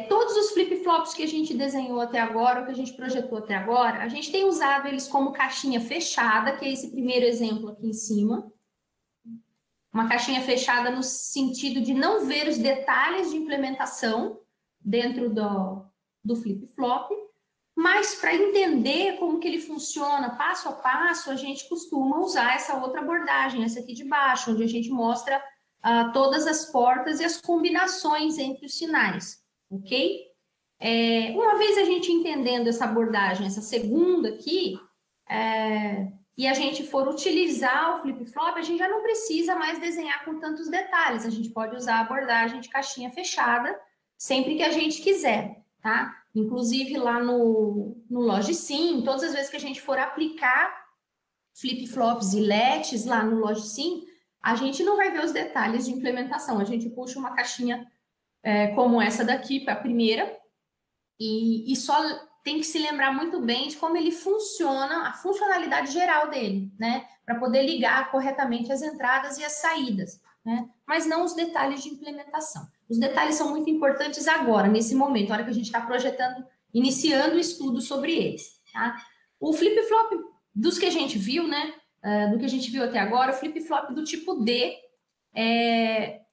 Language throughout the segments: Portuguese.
Todos os flip-flops que a gente desenhou até agora, ou que a gente projetou até agora, a gente tem usado eles como caixinha fechada, que é esse primeiro exemplo aqui em cima. Uma caixinha fechada no sentido de não ver os detalhes de implementação dentro do flip-flop, mas para entender como que ele funciona passo a passo, a gente costuma usar essa outra abordagem, essa aqui de baixo, onde a gente mostra todas as portas e as combinações entre os sinais, ok? Uma vez a gente entendendo essa abordagem, essa segunda aqui, e a gente for utilizar o flip-flop, a gente já não precisa mais desenhar com tantos detalhes, a gente pode usar a abordagem de caixinha fechada sempre que a gente quiser, tá? Inclusive lá no LogSim, todas as vezes que a gente for aplicar flip-flops e LETs lá no LogSim, a gente não vai ver os detalhes de implementação, a gente puxa uma caixinha como essa daqui, para a primeira, e só tem que se lembrar muito bem de como ele funciona, a funcionalidade geral dele, né? Para poder ligar corretamente as entradas e as saídas, né? Mas não os detalhes de implementação. Os detalhes são muito importantes agora, nesse momento, na hora que a gente está projetando, iniciando o estudo sobre eles, tá? O flip-flop dos que a gente viu, né? Do que a gente viu até agora, o flip-flop do tipo D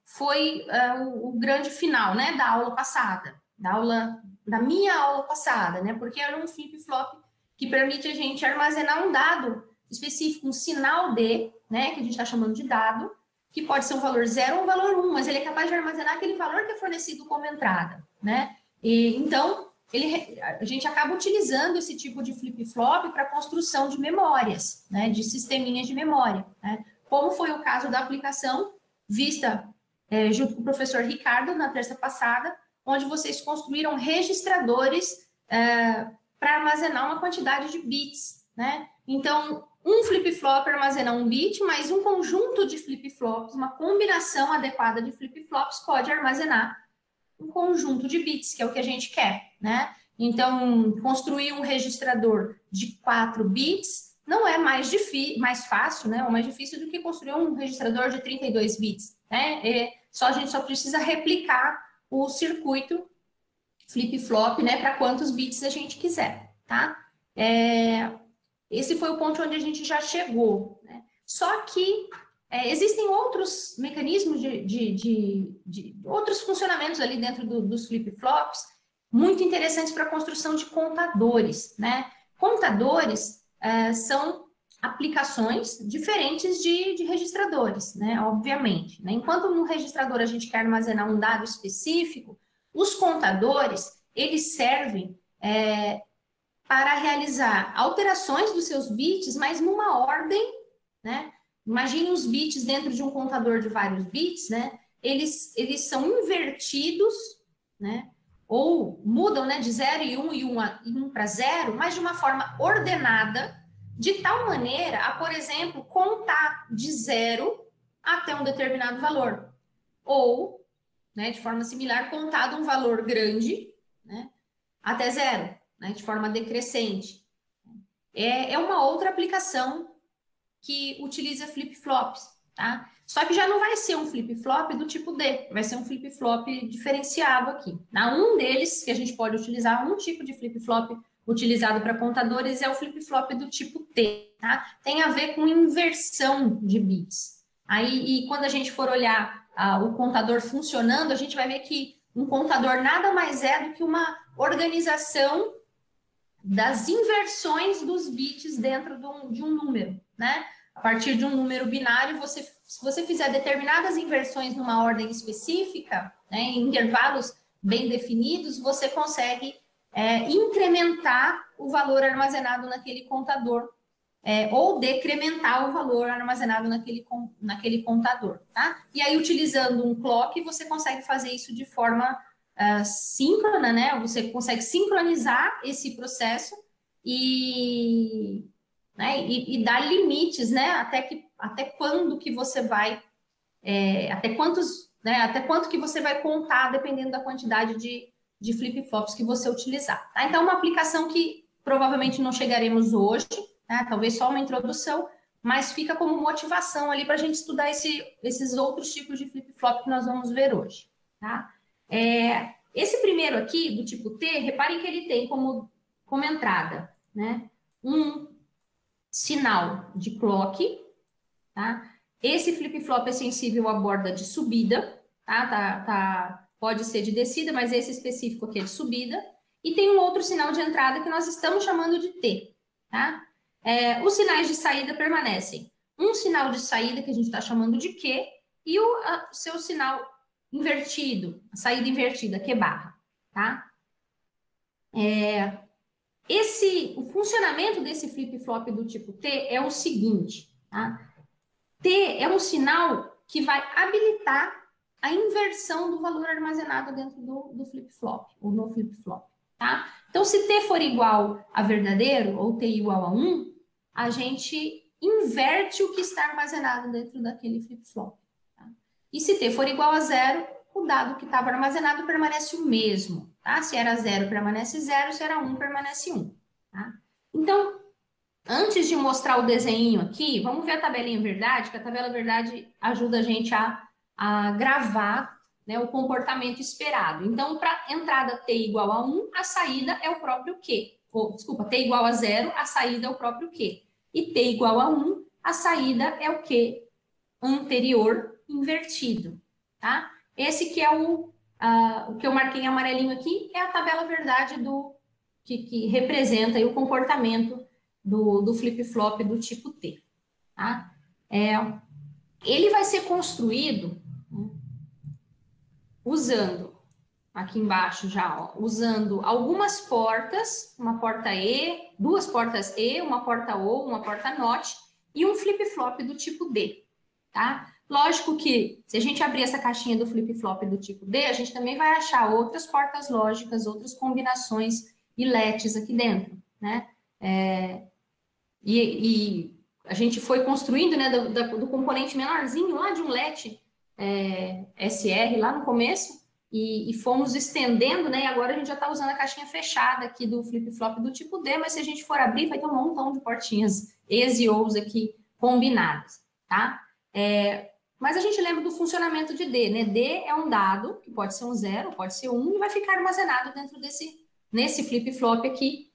foi o grande final, né? Da aula passada, da minha aula passada, né? Porque era um flip-flop que permite a gente armazenar um dado específico, um sinal D, né? Que a gente está chamando de dado, que pode ser um valor 0 ou um valor 1, mas ele é capaz de armazenar aquele valor que é fornecido como entrada, né? Então, a gente acaba utilizando esse tipo de flip-flop para construção de memórias, né? De sisteminhas de memória, né? Como foi o caso da aplicação vista junto com o professor Ricardo na terça passada, onde vocês construíram registradores para armazenar uma quantidade de bits, né? Então, um flip-flop armazena um bit, mas um conjunto de flip-flops, uma combinação adequada de flip-flops pode armazenar um conjunto de bits, que é o que a gente quer, né? Então, construir um registrador de 4 bits não é mais fácil, né? Ou mais difícil do que construir um registrador de 32 bits, né? A gente só precisa replicar o circuito flip-flop, né, para quantos bits a gente quiser, tá? Esse foi o ponto onde a gente já chegou, né? Só que existem outros mecanismos de outros funcionamentos ali dentro dos flip-flops muito interessantes para a construção de contadores, né? Contadores são aplicações diferentes de registradores, né? Obviamente, né? Enquanto no registrador a gente quer armazenar um dado específico, os contadores, eles servem para realizar alterações dos seus bits, mas numa ordem, né? Imagine os bits dentro de um contador de vários bits, né? Eles são invertidos, né? Ou mudam, né? De 0 e 1 e 1 para 0, mas de uma forma ordenada, de tal maneira a, por exemplo, contar de 0 até um determinado valor. Ou, né, de forma similar, contar um valor grande, né, até 0, né, de forma decrescente. É uma outra aplicação que utiliza flip-flops, tá? Só que já não vai ser um flip-flop do tipo D, vai ser um flip-flop diferenciado aqui. Um deles, que a gente pode utilizar, um tipo de flip-flop utilizado para contadores é o flip-flop do tipo T, tá? Tem a ver com inversão de bits. E quando a gente for olhar o contador funcionando, a gente vai ver que um contador nada mais é do que uma organização das inversões dos bits dentro de um número, né? A partir de um número binário, se você fizer determinadas inversões numa ordem específica, né, em intervalos bem definidos, você consegue incrementar o valor armazenado naquele contador ou decrementar o valor armazenado naquele contador, tá? E aí, utilizando um clock, você consegue fazer isso de forma síncrona, né? Você consegue sincronizar esse processo e dar limites, né? Até quando que você vai, até quanto que você vai contar, dependendo da quantidade de flip-flops que você utilizar. Tá? Então, uma aplicação que provavelmente não chegaremos hoje, né? Talvez só uma introdução, mas fica como motivação ali para a gente estudar esses outros tipos de flip-flop que nós vamos ver hoje. Tá? Esse primeiro aqui, do tipo T, reparem que ele tem como entrada, né, um sinal de clock, tá? Esse flip-flop é sensível à borda de subida, tá? Pode ser de descida, mas esse específico aqui é de subida. E tem um outro sinal de entrada que nós estamos chamando de T, tá? Os sinais de saída permanecem. Um sinal de saída que a gente está chamando de Q e o seu sinal invertido, a saída invertida, Q barra, tá? O funcionamento desse flip-flop do tipo T é o seguinte, tá? T é um sinal que vai habilitar a inversão do valor armazenado dentro do flip-flop, ou no flip-flop, tá? Então, se T for igual a verdadeiro, ou T igual a 1, a gente inverte o que está armazenado dentro daquele flip-flop. Tá? E se T for igual a 0, o dado que estava armazenado permanece o mesmo, tá? Se era 0, permanece 0, se era 1, permanece 1, tá? Então, antes de mostrar o desenho aqui, vamos ver a tabelinha verdade, que a tabela verdade ajuda a gente a gravar, né, o comportamento esperado. Então, para entrada T igual a 1, a saída é o próprio Q. Desculpa, T igual a 0, a saída é o próprio Q. E T igual a 1, a saída é o Q anterior invertido, tá? Esse que é o que eu marquei em amarelinho aqui, é a tabela verdade que representa aí o comportamento do flip-flop do tipo T. Tá? Ele vai ser construído, né, usando, aqui embaixo já, ó, usando algumas portas, uma porta E, duas portas E, uma porta O, uma porta NOT e um flip-flop do tipo D. Tá? Lógico que, se a gente abrir essa caixinha do flip-flop do tipo D, a gente também vai achar outras portas lógicas, outras combinações e LETs aqui dentro, né? E a gente foi construindo, né, do componente menorzinho lá de um LET SR lá no começo e fomos estendendo, né, e agora a gente já está usando a caixinha fechada aqui do flip-flop do tipo D, mas se a gente for abrir, vai ter um montão de portinhas E's e O's aqui combinadas, tá? Mas a gente lembra do funcionamento de D, né? D é um dado, que pode ser um 0, pode ser 1, e vai ficar armazenado dentro nesse flip-flop aqui,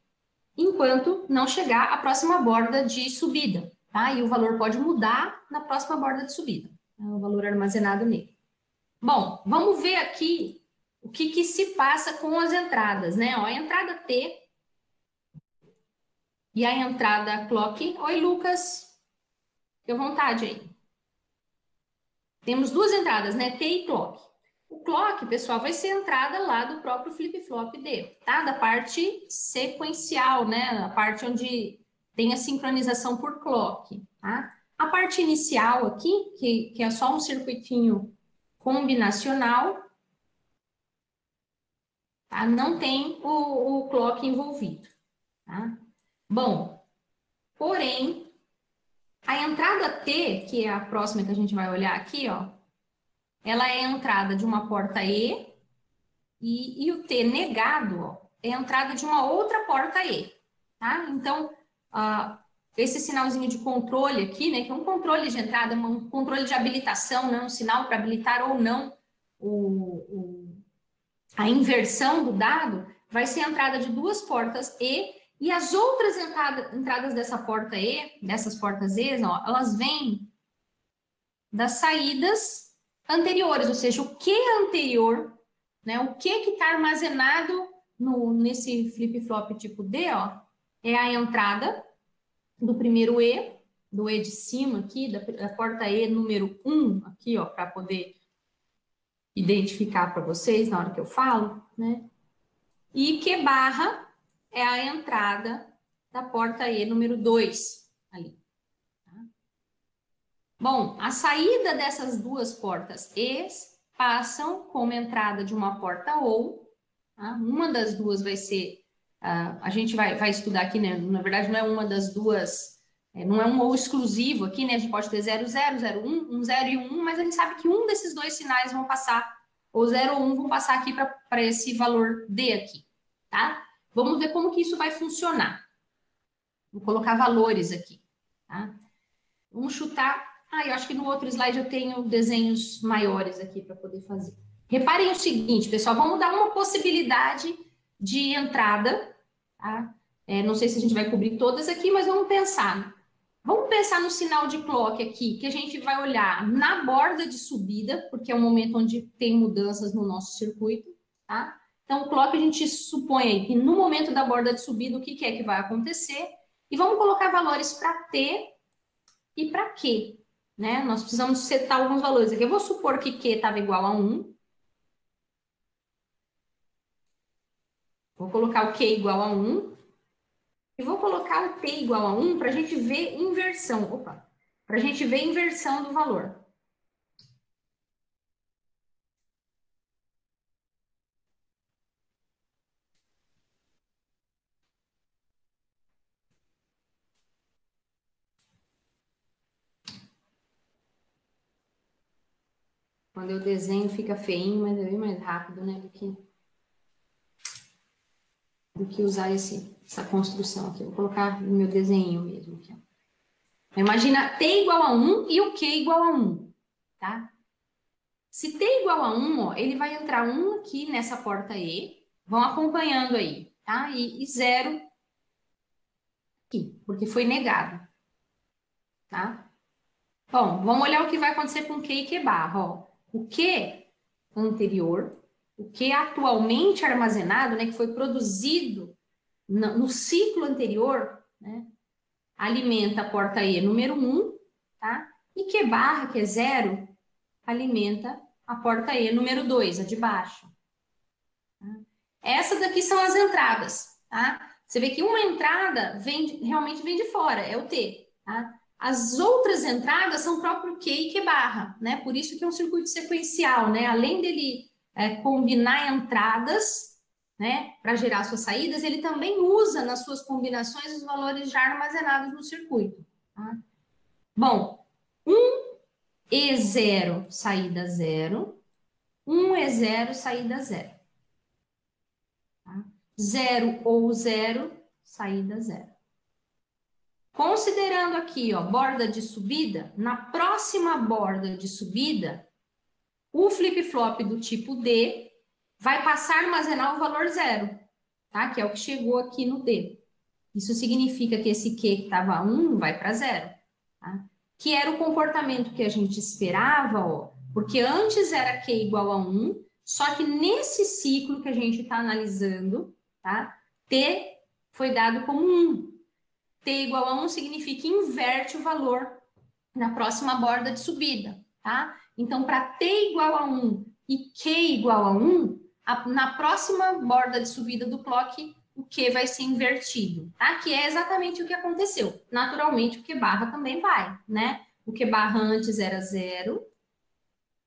enquanto não chegar à próxima borda de subida, tá? E o valor pode mudar na próxima borda de subida, né? O valor armazenado nele. Bom, vamos ver aqui o que se passa com as entradas, né? Ó, a entrada T e a entrada clock. Oi, Lucas. Fique à vontade aí. Temos duas entradas, né? T e clock. O clock, pessoal, vai ser a entrada lá do próprio flip-flop D, tá? Da parte sequencial, né? A parte onde tem a sincronização por clock, tá? A parte inicial aqui, que é só um circuitinho combinacional, tá? Não tem o clock envolvido, tá? Bom, porém, a entrada T, que é a próxima que a gente vai olhar aqui, ó, ela é a entrada de uma porta E e o T negado, ó, é a entrada de uma outra porta E, tá? Então, esse sinalzinho de controle aqui, né, que é um controle de entrada, um controle de habilitação, né, um sinal para habilitar ou não a inversão do dado, vai ser a entrada de duas portas e as outras entradas dessa porta E, dessas portas E, ó, elas vêm das saídas anteriores, ou seja, o que é anterior, né? O que está armazenado nesse flip-flop tipo D, ó, é a entrada do primeiro E, do E de cima aqui, da porta E número 1, aqui, ó, para poder identificar para vocês na hora que eu falo, né? E Q barra é a entrada da porta E número 2, ali. Bom, a saída dessas duas portas E's passam como entrada de uma porta OU. Tá? Uma das duas vai ser, a gente vai estudar aqui, né? Na verdade, não é uma das duas, não é um OU exclusivo aqui, né? A gente pode ter 0, 0, 0, 1, 1, 0 e 1, mas a gente sabe que um desses dois sinais vão passar, ou 0 ou 1 vão passar aqui para esse valor D aqui, tá? Vamos ver como que isso vai funcionar. Vou colocar valores aqui, tá? Vamos chutar. Eu acho que no outro slide eu tenho desenhos maiores aqui para poder fazer. Reparem o seguinte, pessoal, vamos dar uma possibilidade de entrada, tá? Não sei se a gente vai cobrir todas aqui, mas vamos pensar. Vamos pensar no sinal de clock aqui, que a gente vai olhar na borda de subida, porque é o momento onde tem mudanças no nosso circuito, tá? Então, o clock a gente supõe aí que no momento da borda de subida, o que é que vai acontecer? E vamos colocar valores para T e para Q, né? Nós precisamos setar alguns valores aqui. Eu vou supor que Q estava igual a 1. Vou colocar o Q igual a 1. E vou colocar o T igual a 1 para a gente ver inversão. Opa! Para a gente ver inversão do valor. Quando eu desenho fica feinho, mas é bem mais rápido, né? Do que usar essa construção aqui. Vou colocar no meu desenho mesmo aqui. Imagina T igual a 1 e o Q igual a 1, tá? Se T igual a 1, ó, ele vai entrar 1 aqui nessa porta E, vão acompanhando aí, tá? E 0 aqui, porque foi negado, tá? Bom, vamos olhar o que vai acontecer com Q e Q barra, ó. O Q anterior, o Q atualmente armazenado, né, que foi produzido no ciclo anterior, né, alimenta a porta E número 1, tá? E Q barra, que é 0, alimenta a porta E número 2, a de baixo. Tá? Essas daqui são as entradas, tá? Você vê que uma entrada realmente vem de fora, é o T, tá? As outras entradas são o próprio Q e Q barra, né? Por isso que é um circuito sequencial, né? Além dele combinar entradas, né, para gerar suas saídas, ele também usa nas suas combinações os valores já armazenados no circuito. Tá? Bom, 1E0, saída 0, 1E0, saída 0. Tá? 0 ou 0, saída 0. Considerando aqui, ó, borda de subida, na próxima borda de subida, o flip-flop do tipo D vai passar a armazenar o valor 0, tá? Que é o que chegou aqui no D. Isso significa que esse Q que estava 1 vai para 0, tá? Que era o comportamento que a gente esperava, ó, porque antes era Q igual a 1, só que nesse ciclo que a gente está analisando, tá? T foi dado como 1. T igual a 1 significa que inverte o valor na próxima borda de subida, tá? Então, para T igual a 1 e Q igual a 1, na próxima borda de subida do clock, o Q vai ser invertido, tá? Que é exatamente o que aconteceu. Naturalmente, o Q barra também vai, né? O Q barra antes era 0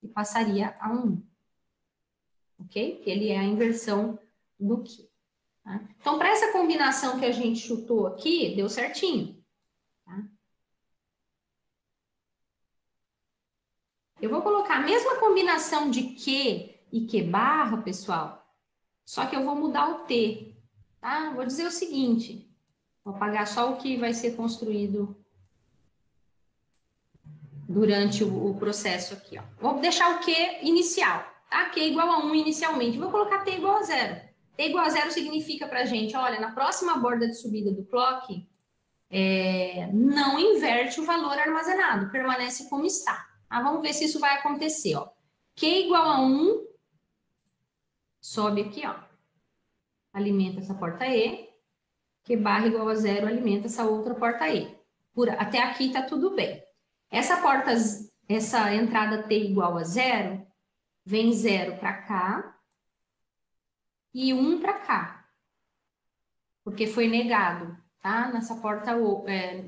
e passaria a 1, ok? Que ele é a inversão do Q. Tá? Então, para essa combinação que a gente chutou aqui, deu certinho. Tá? Eu vou colocar a mesma combinação de Q e Q barra, pessoal, só que eu vou mudar o T, tá? Vou dizer o seguinte, vou apagar só o que vai ser construído durante o processo aqui, ó. Vou deixar o Q inicial, tá? Q igual a 1 inicialmente, vou colocar T igual a 0. T igual a 0 significa pra gente, olha, na próxima borda de subida do clock, não inverte o valor armazenado, permanece como está. Tá? Vamos ver se isso vai acontecer, ó. Q igual a 1, sobe aqui, ó. Alimenta essa porta E. Q barra igual a 0, alimenta essa outra porta E. Até aqui tá tudo bem. Essa entrada T igual a 0, vem 0 para cá e 1 para cá. Porque foi negado, tá? Nessa porta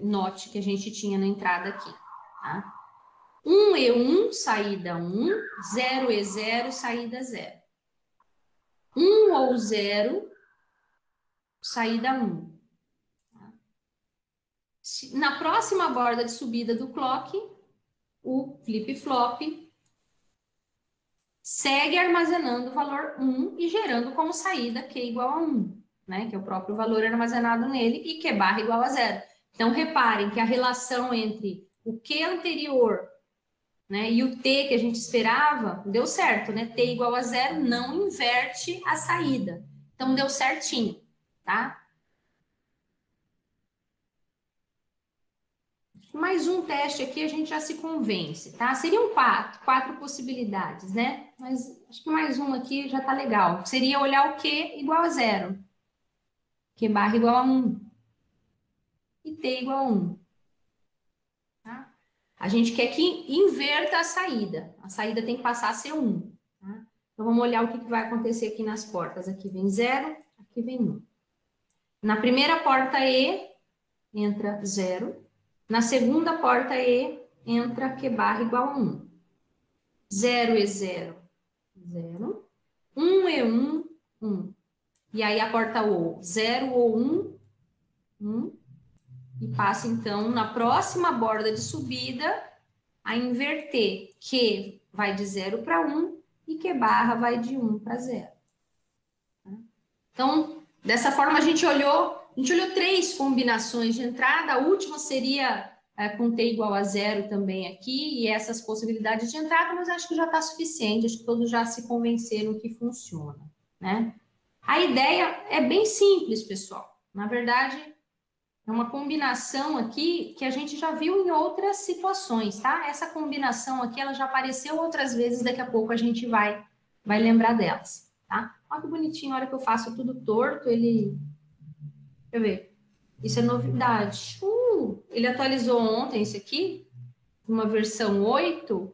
NOT que a gente tinha na entrada aqui, tá? 1E1, saída 1, 0E0, saída 0. 1 ou 0, saída 1. Na próxima borda de subida do clock, o flip-flop segue armazenando o valor 1 e gerando como saída Q igual a 1, né? Que é o próprio valor armazenado nele, e Q barra igual a 0. Então, reparem que a relação entre o Q anterior, né? E o T que a gente esperava, deu certo, né? T igual a 0 não inverte a saída. Então, deu certinho, tá? Mais um teste aqui, a gente já se convence, tá? Seriam quatro possibilidades, né? Mas acho que mais um aqui já tá legal. Seria olhar o Q igual a 0. Q barra igual a 1. E T igual a 1. Tá? A gente quer que inverta a saída. A saída tem que passar a ser 1. Tá? Então, vamos olhar o que vai acontecer aqui nas portas. Aqui vem 0, aqui vem 1. Na primeira porta E, entra 0. Na segunda porta E, entra Q barra igual a 1. 0 e 0, 0. 1 e 1, 1. E aí a porta O, 0 ou 1, 1. E passa, então, na próxima borda de subida, a inverter. Q vai de 0 para 1 e Q barra vai de 1 para 0. Então, dessa forma, a gente olhou 3 combinações de entrada. A última seria com T igual a 0 também aqui, e essas possibilidades de entrada, mas acho que já está suficiente, acho que todos já se convenceram que funciona, né? A ideia é bem simples, pessoal. Na verdade, é uma combinação aqui que a gente já viu em outras situações, tá? Essa combinação aqui, ela já apareceu outras vezes, daqui a pouco a gente vai lembrar delas, tá? Olha que bonitinho, a hora que eu faço tudo torto, ele... Deixa eu ver. Isso é novidade. Ele atualizou ontem esse aqui, uma versão 8,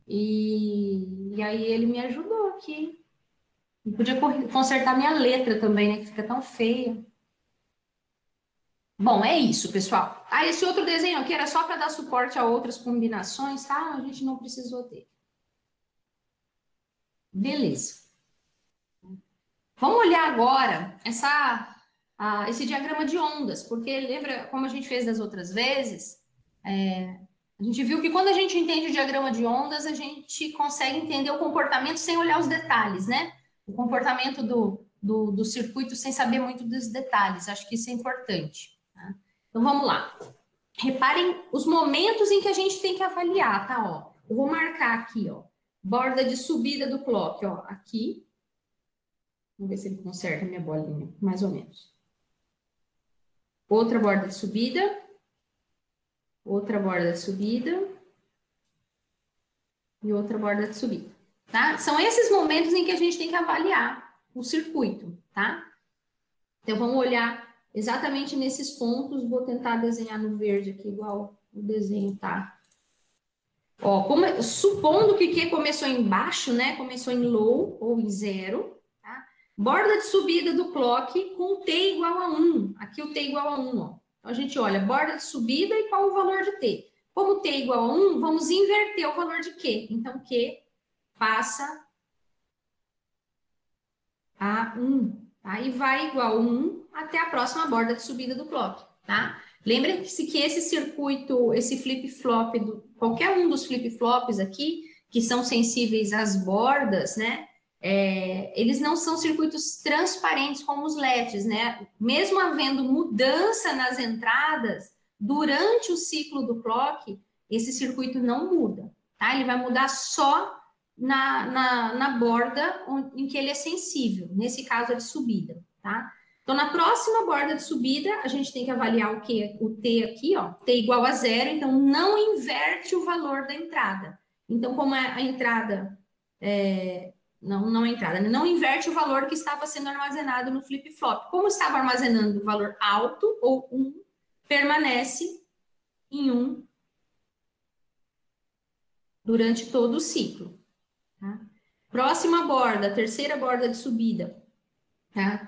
e aí ele me ajudou aqui. Eu podia consertar minha letra também, né? Que fica tão feia. Bom, é isso, pessoal. Ah, esse outro desenho aqui era só para dar suporte a outras combinações, tá? A gente não precisou ter. Beleza. Vamos olhar agora esse diagrama de ondas, porque lembra como a gente fez das outras vezes? A gente viu que quando a gente entende o diagrama de ondas, a gente consegue entender o comportamento sem olhar os detalhes, né? O comportamento do circuito sem saber muito dos detalhes. Acho que isso é importante. Tá? Então, vamos lá. Reparem os momentos em que a gente tem que avaliar, tá? Ó, eu vou marcar aqui, ó, borda de subida do clock, ó, aqui. Vamos ver se ele conserta a minha bolinha, mais ou menos. Outra borda de subida. Outra borda de subida. E outra borda de subida, tá? São esses momentos em que a gente tem que avaliar o circuito, tá? Então, vamos olhar exatamente nesses pontos. Vou tentar desenhar no verde aqui, igual o desenho tá. Ó, supondo que Q começou embaixo, né? Começou em low ou em 0, tá? Borda de subida do clock com T igual a 1. Aqui o T igual a 1, ó. Então, a gente olha borda de subida e qual o valor de T. Como T igual a 1, vamos inverter o valor de Q. Então, Q passa a 1, tá? E vai igual a 1 até a próxima borda de subida do clock, tá? Lembre-se que esse circuito, esse flip-flop, qualquer um dos flip-flops aqui, que são sensíveis às bordas, né? Eles não são circuitos transparentes como os LEDs, né? Mesmo havendo mudança nas entradas, durante o ciclo do clock, esse circuito não muda, tá? Ele vai mudar só na borda em que ele é sensível, nesse caso é de subida, tá? Então, na próxima borda de subida, a gente tem que avaliar o T aqui, ó, T igual a 0, então não inverte o valor da entrada. Então, como a entrada, não a entrada, né? Não inverte o valor que estava sendo armazenado no flip-flop. Como estava armazenando o valor alto, ou 1, permanece em 1 durante todo o ciclo. Tá? Próxima borda, terceira borda de subida. Tá?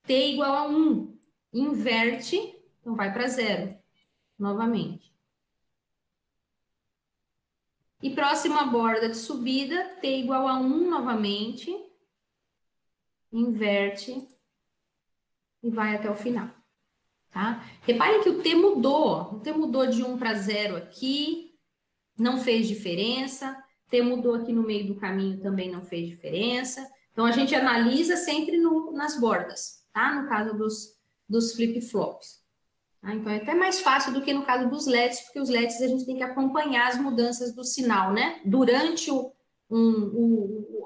T igual a 1, inverte, então vai para 0, novamente. E próxima borda de subida, T igual a 1 novamente, inverte e vai até o final. Tá? Reparem que o T mudou, o T mudou de 1 para 0 aqui, não fez diferença. T mudou aqui no meio do caminho, também não fez diferença. Então, a gente analisa sempre nas bordas, tá? No caso dos flip-flops. Tá? Então, é até mais fácil do que no caso dos LEDs, porque os LEDs a gente tem que acompanhar as mudanças do sinal, né? Durante o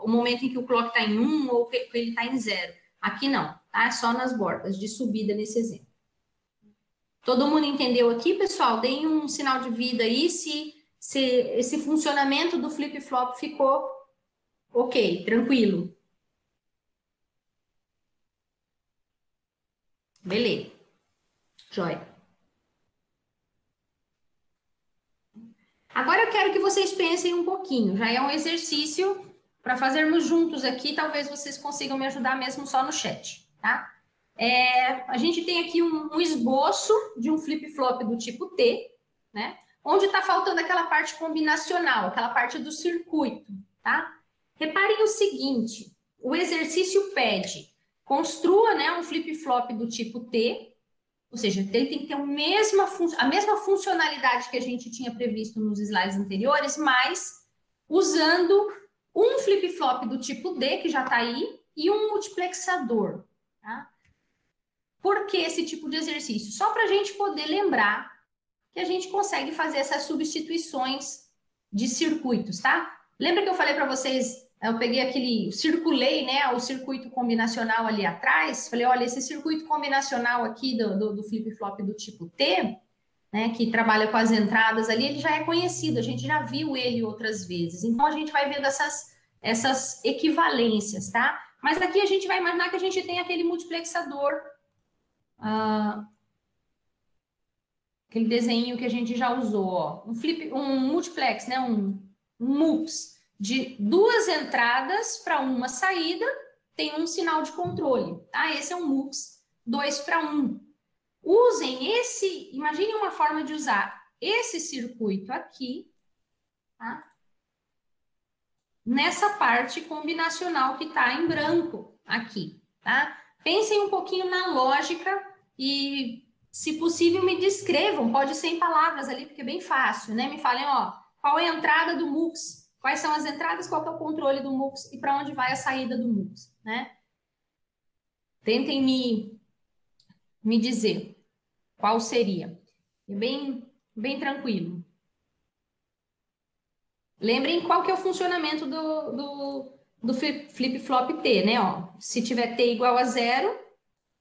momento em que o clock está em 1 ou que ele está em 0. Aqui não, tá? É só nas bordas de subida nesse exemplo. Todo mundo entendeu aqui, pessoal? Deem um sinal de vida aí se esse funcionamento do flip-flop ficou ok, tranquilo. Beleza. Joia. Agora eu quero que vocês pensem um pouquinho. Já é um exercício para fazermos juntos aqui. Talvez vocês consigam me ajudar mesmo só no chat, tá? A gente tem aqui um esboço de um flip-flop do tipo T, né? Onde está faltando aquela parte combinacional, aquela parte do circuito, tá? Reparem o seguinte, o exercício pede, construa, né, um flip-flop do tipo T, ou seja, ele tem que ter a mesma funcionalidade que a gente tinha previsto nos slides anteriores, mas usando um flip-flop do tipo D, que já está aí, e um multiplexador, tá? Por que esse tipo de exercício? Só para a gente poder lembrar que a gente consegue fazer essas substituições de circuitos, tá? Lembra que eu falei para vocês, eu peguei circulei, né, o circuito combinacional ali atrás, falei, olha, esse circuito combinacional aqui do flip-flop do tipo T, né, que trabalha com as entradas ali, ele já é conhecido, a gente já viu ele outras vezes. Então, a gente vai vendo essas equivalências, tá? Mas aqui a gente vai imaginar que a gente tem aquele multiplexador, aquele desenho que a gente já usou, ó, um multiplex, né, um MUX de 2 entradas para uma saída, tem um sinal de controle, tá? Esse é um MUX 2 para 1. Usem imagine uma forma de usar esse circuito aqui, tá? Nessa parte combinacional que está em branco aqui, tá? Pensem um pouquinho na lógica e, se possível, me descrevam, pode ser em palavras ali, porque é bem fácil, né? Me falem, ó, qual é a entrada do MUX, quais são as entradas, qual que é o controle do MUX e para onde vai a saída do MUX, né? Tentem me dizer qual seria. É bem tranquilo. Lembrem qual que é o funcionamento do flip-flop T, né? Ó, se tiver T igual a 0,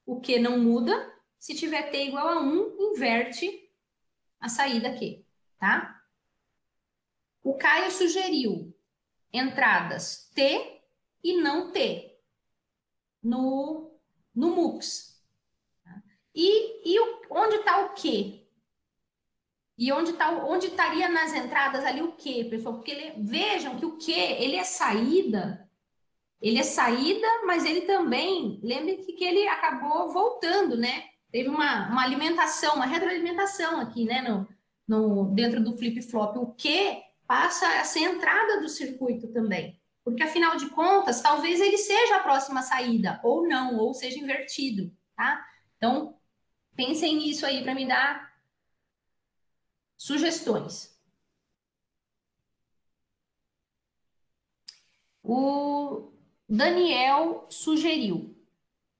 o Q não muda. Se tiver T igual a 1, inverte a saída Q, tá? O Caio sugeriu entradas T e não T no MUX. Tá? Onde está o Q? E onde estaria nas entradas ali o Q, pessoal? Porque vejam que o Q, ele é saída, mas ele também, lembre que ele acabou voltando, né? Teve uma alimentação, uma retroalimentação aqui, né? Dentro do flip-flop. O Q passa a ser entrada do circuito também. Porque, afinal de contas, talvez ele seja a próxima saída, ou não, ou seja invertido, tá? Então, pensem nisso aí para me dar sugestões. O Daniel sugeriu.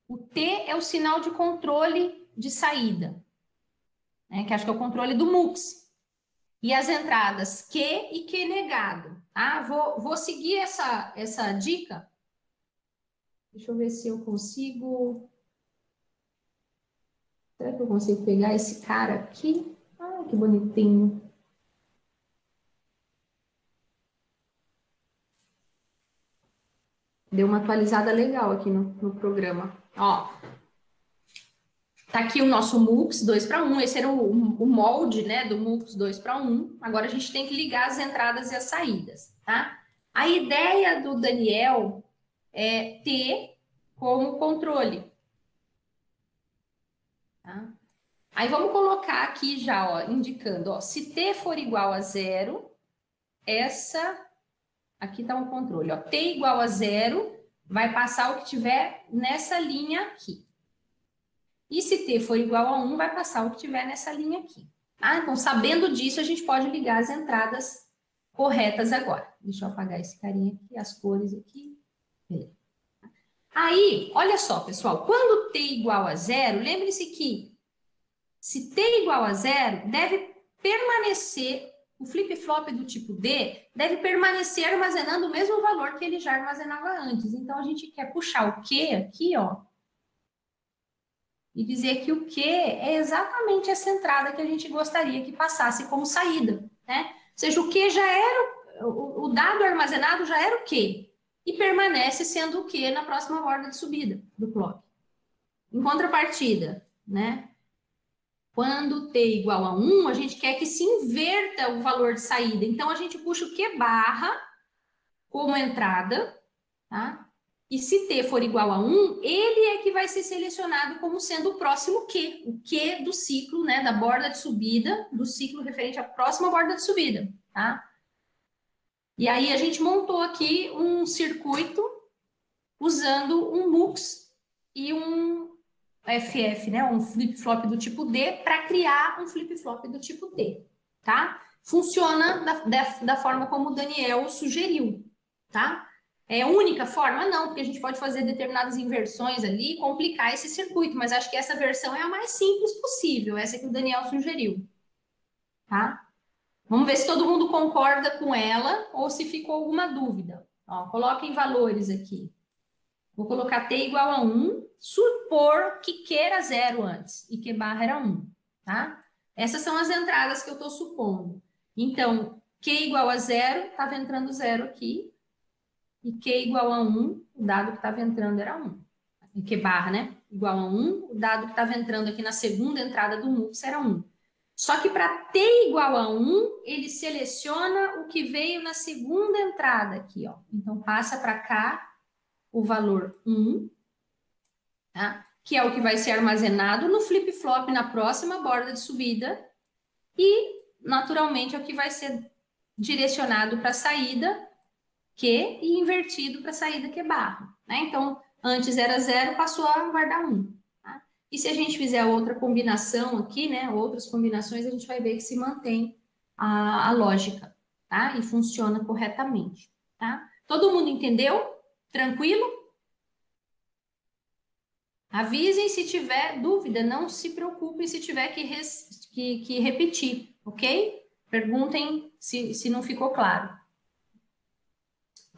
O T é o sinal de controle de saída, né? Que acho que é o controle do MUX. E as entradas Q e Q negado. Tá? Vou seguir essa dica. Deixa eu ver se eu consigo. Será que eu consigo pegar esse cara aqui? Ah, que bonitinho. Deu uma atualizada legal aqui no programa. Ó, tá aqui o nosso MUX 2 para 1. Esse era o molde, né, do MUX 2 para 1. Agora a gente tem que ligar as entradas e as saídas, tá? A ideia do Daniel é ter como controle. Tá? Aí vamos colocar aqui já, ó, indicando, ó, se T for igual a 0, aqui está um controle, ó, T igual a 0, vai passar o que tiver nessa linha aqui. E se T for igual a 1, vai passar o que tiver nessa linha aqui. Ah, então, sabendo disso, a gente pode ligar as entradas corretas agora. Deixa eu apagar esse carinha aqui, as cores aqui. Beleza. Aí, olha só, pessoal, quando T igual a 0, lembre-se que se t igual a 0, deve permanecer, o flip-flop do tipo D deve permanecer armazenando o mesmo valor que ele já armazenava antes. Então, a gente quer puxar o Q aqui, ó, e dizer que o Q é exatamente essa entrada que a gente gostaria que passasse como saída, né? Ou seja, o Q já era, o dado armazenado já era o Q, e permanece sendo o Q na próxima borda de subida do clock. Em contrapartida, né? Quando t igual a 1, a gente quer que se inverta o valor de saída. Então, a gente puxa o Q barra como entrada, tá? E se t for igual a 1, ele é que vai ser selecionado como sendo o próximo Q, o Q do ciclo, né, da borda de subida, do ciclo referente à próxima borda de subida, tá? E aí a gente montou aqui um circuito usando um MUX e um FF, né, um flip-flop do tipo D, para criar um flip-flop do tipo T, tá? Funciona da forma como o Daniel sugeriu, tá? É a única forma? Não, porque a gente pode fazer determinadas inversões ali e complicar esse circuito, mas acho que essa versão é a mais simples possível, essa que o Daniel sugeriu, tá? Vamos ver se todo mundo concorda com ela ou se ficou alguma dúvida. Ó, coloquem valores aqui. Vou colocar t igual a 1, supor que Q era 0 antes e Q barra era 1, tá? Essas são as entradas que eu estou supondo. Então, Q igual a 0, estava entrando 0 aqui, e Q igual a 1, o dado que estava entrando era 1. E Q barra, né? Igual a 1, o dado que estava entrando aqui na segunda entrada do MUX era 1. Só que para t igual a 1, ele seleciona o que veio na segunda entrada aqui, ó. Então, passa para cá o valor 1, tá? Que é o que vai ser armazenado no flip-flop na próxima borda de subida e, naturalmente, é o que vai ser direcionado para a saída Q e invertido para a saída Q barra, né? Então, antes era 0, passou a guardar 1. Tá? E se a gente fizer outra combinação aqui, né? Outras combinações, a gente vai ver que se mantém a lógica, tá? E funciona corretamente, tá? Todo mundo entendeu? Tranquilo? Avisem se tiver dúvida, não se preocupem se tiver que repetir, ok? Perguntem se não ficou claro.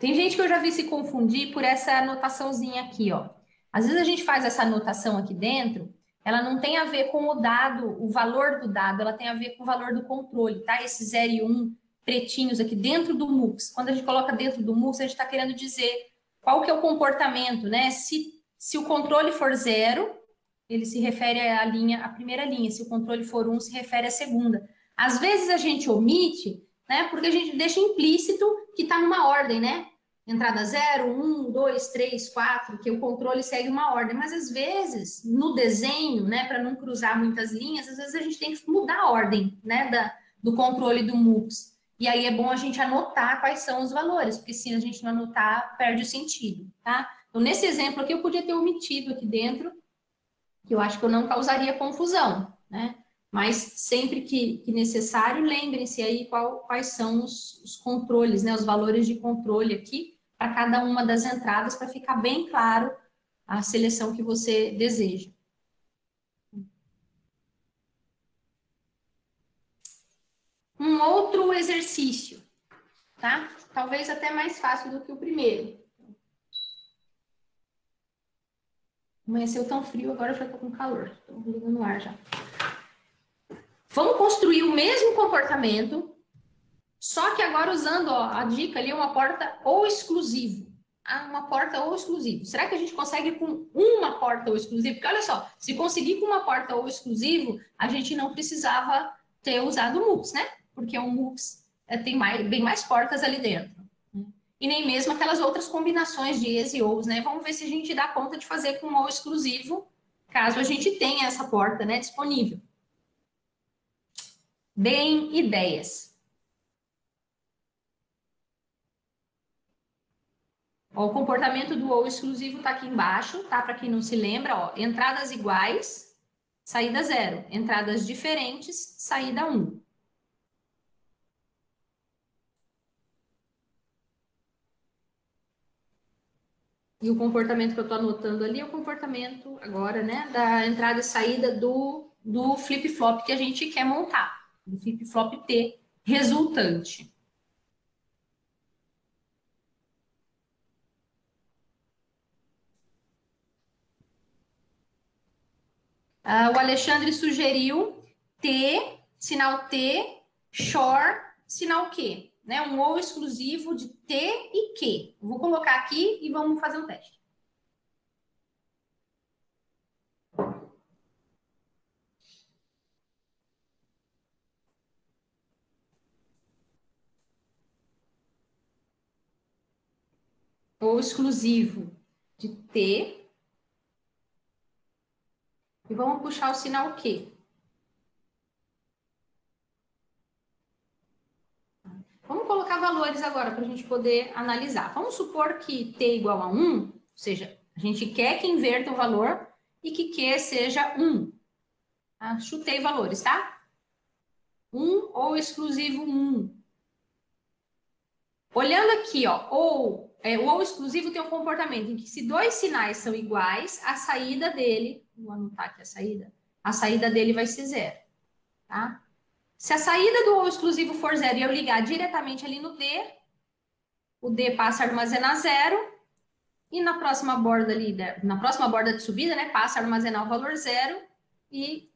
Tem gente que eu já vi se confundir por essa anotaçãozinha aqui, ó. Às vezes a gente faz essa anotação aqui dentro, ela não tem a ver com o dado, o valor do dado, ela tem a ver com o valor do controle, tá? Esse 0 e 1 pretinhos aqui dentro do MUX. Quando a gente coloca dentro do MUX, a gente está querendo dizer qual que é o comportamento, né? Se o controle for 0, ele se refere à linha, à primeira linha. Se o controle for 1, se refere à segunda. Às vezes a gente omite, né? Porque a gente deixa implícito que está numa ordem, né? Entrada 0, 1, 2, 3, 4, que o controle segue uma ordem. Mas às vezes, no desenho, né, para não cruzar muitas linhas, às vezes a gente tem que mudar a ordem, né, do controle do MUX. E aí é bom a gente anotar quais são os valores, porque se a gente não anotar, perde o sentido, tá? Então, nesse exemplo aqui, eu podia ter omitido aqui dentro, que eu acho que eu não causaria confusão, né? Mas sempre que necessário, lembrem-se aí quais são os controles, né? Os valores de controle aqui para cada uma das entradas, para ficar bem claro a seleção que você deseja. Um outro exercício, tá? Talvez até mais fácil do que o primeiro. Amanheceu tão frio, agora eu já tô com calor. Tô ligando no ar já. Vamos construir o mesmo comportamento, só que agora usando, ó, a dica ali, uma porta ou exclusivo. Ah, uma porta ou exclusivo. Será que a gente consegue com uma porta ou exclusivo? Porque olha só, se conseguir com uma porta ou exclusivo, a gente não precisava ter usado o MUX, né? Porque o MUX tem bem mais portas ali dentro. E nem mesmo aquelas outras combinações de ES e OUs, né? Vamos ver se a gente dá conta de fazer com o exclusivo, caso a gente tenha essa porta, né, disponível. Deem ideias. Ó, o comportamento do ou exclusivo está aqui embaixo, tá? Para quem não se lembra, ó, entradas iguais, saída 0. Entradas diferentes, saída 1. E o comportamento que eu estou anotando ali é o comportamento agora, né, da entrada e saída do do flip-flop que a gente quer montar, do flip-flop T resultante. O Alexandre sugeriu T, sinal T, shor, sinal Q, né? Um ou exclusivo de T e Q. Vou colocar aqui e vamos fazer um teste. Ou exclusivo de T. E vamos puxar o sinal Q. Vamos colocar valores agora para a gente poder analisar. Vamos supor que T igual a 1, ou seja, a gente quer que inverta o valor e que Q seja 1. Chutei valores, tá? 1 ou exclusivo 1. Olhando aqui, ó, o ou exclusivo tem um comportamento em que se dois sinais são iguais, a saída dele, vou anotar aqui a saída dele vai ser 0, tá? Se a saída do ou exclusivo for 0 e eu ligar diretamente ali no D, o D passa a armazenar 0 e na próxima borda ali, na próxima borda de subida, né, passa a armazenar o valor 0 e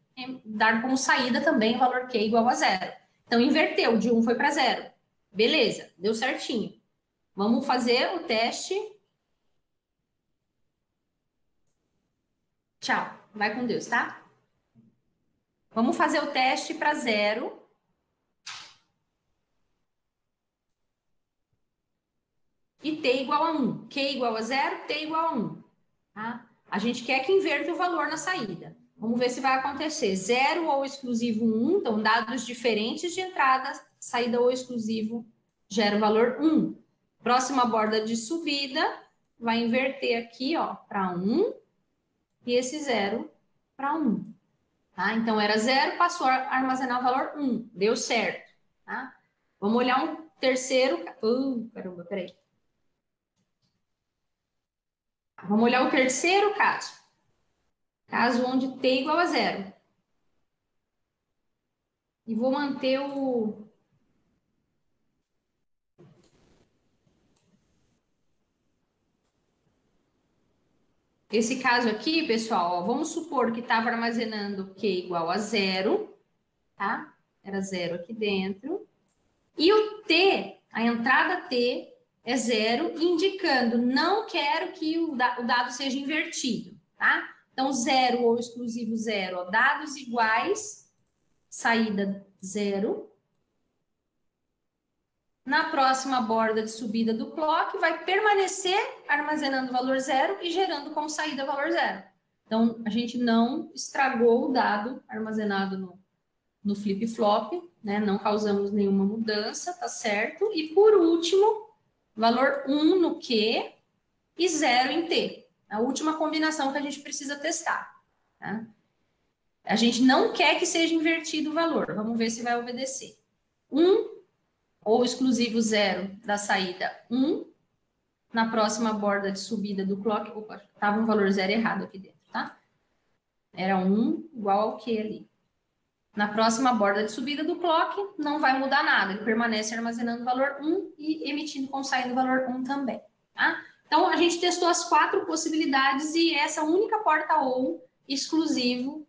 dar como saída também o valor Q igual a 0. Então, inverteu, de 1 foi para 0. Beleza, deu certinho. Vamos fazer o teste. Tchau, vai com Deus, tá? Vamos fazer o teste para 0. E T igual a 1. Q igual a 0, T igual a 1. Tá? A gente quer que inverta o valor na saída. Vamos ver se vai acontecer. 0 ou exclusivo 1, então dados diferentes de entrada, saída ou exclusivo gera o valor 1. Próxima borda de subida, vai inverter aqui, ó, para 1 e esse 0 para 1. Tá? Então, era 0, passou a armazenar o valor 1. Deu certo. Tá? Vamos olhar um terceiro... caramba, peraí. Vamos olhar o terceiro caso. Caso onde T igual a 0. E vou manter o... Esse caso aqui, pessoal, ó, vamos supor que estava armazenando Q igual a 0, tá? Era 0 aqui dentro. E o T, a entrada T, é 0, indicando não quero que o dado seja invertido, tá? Então, 0 ou exclusivo 0, ó, dados iguais, saída 0. Na próxima borda de subida do clock, vai permanecer armazenando o valor 0 e gerando como saída valor 0. Então, a gente não estragou o dado armazenado no flip-flop, né? Não causamos nenhuma mudança, tá certo? E por último, valor 1 no Q e 0 em T. A última combinação que a gente precisa testar. Tá? A gente não quer que seja invertido o valor. Vamos ver se vai obedecer. 1 ou exclusivo 0 da saída 1. Na próxima borda de subida do clock, opa, estava um valor 0 errado aqui dentro, tá? Era 1 igual ao Q ali. Na próxima borda de subida do clock, não vai mudar nada. Ele permanece armazenando o valor 1 e emitindo como saída o valor 1 também, tá? Então, a gente testou as 4 possibilidades e essa única porta ou exclusivo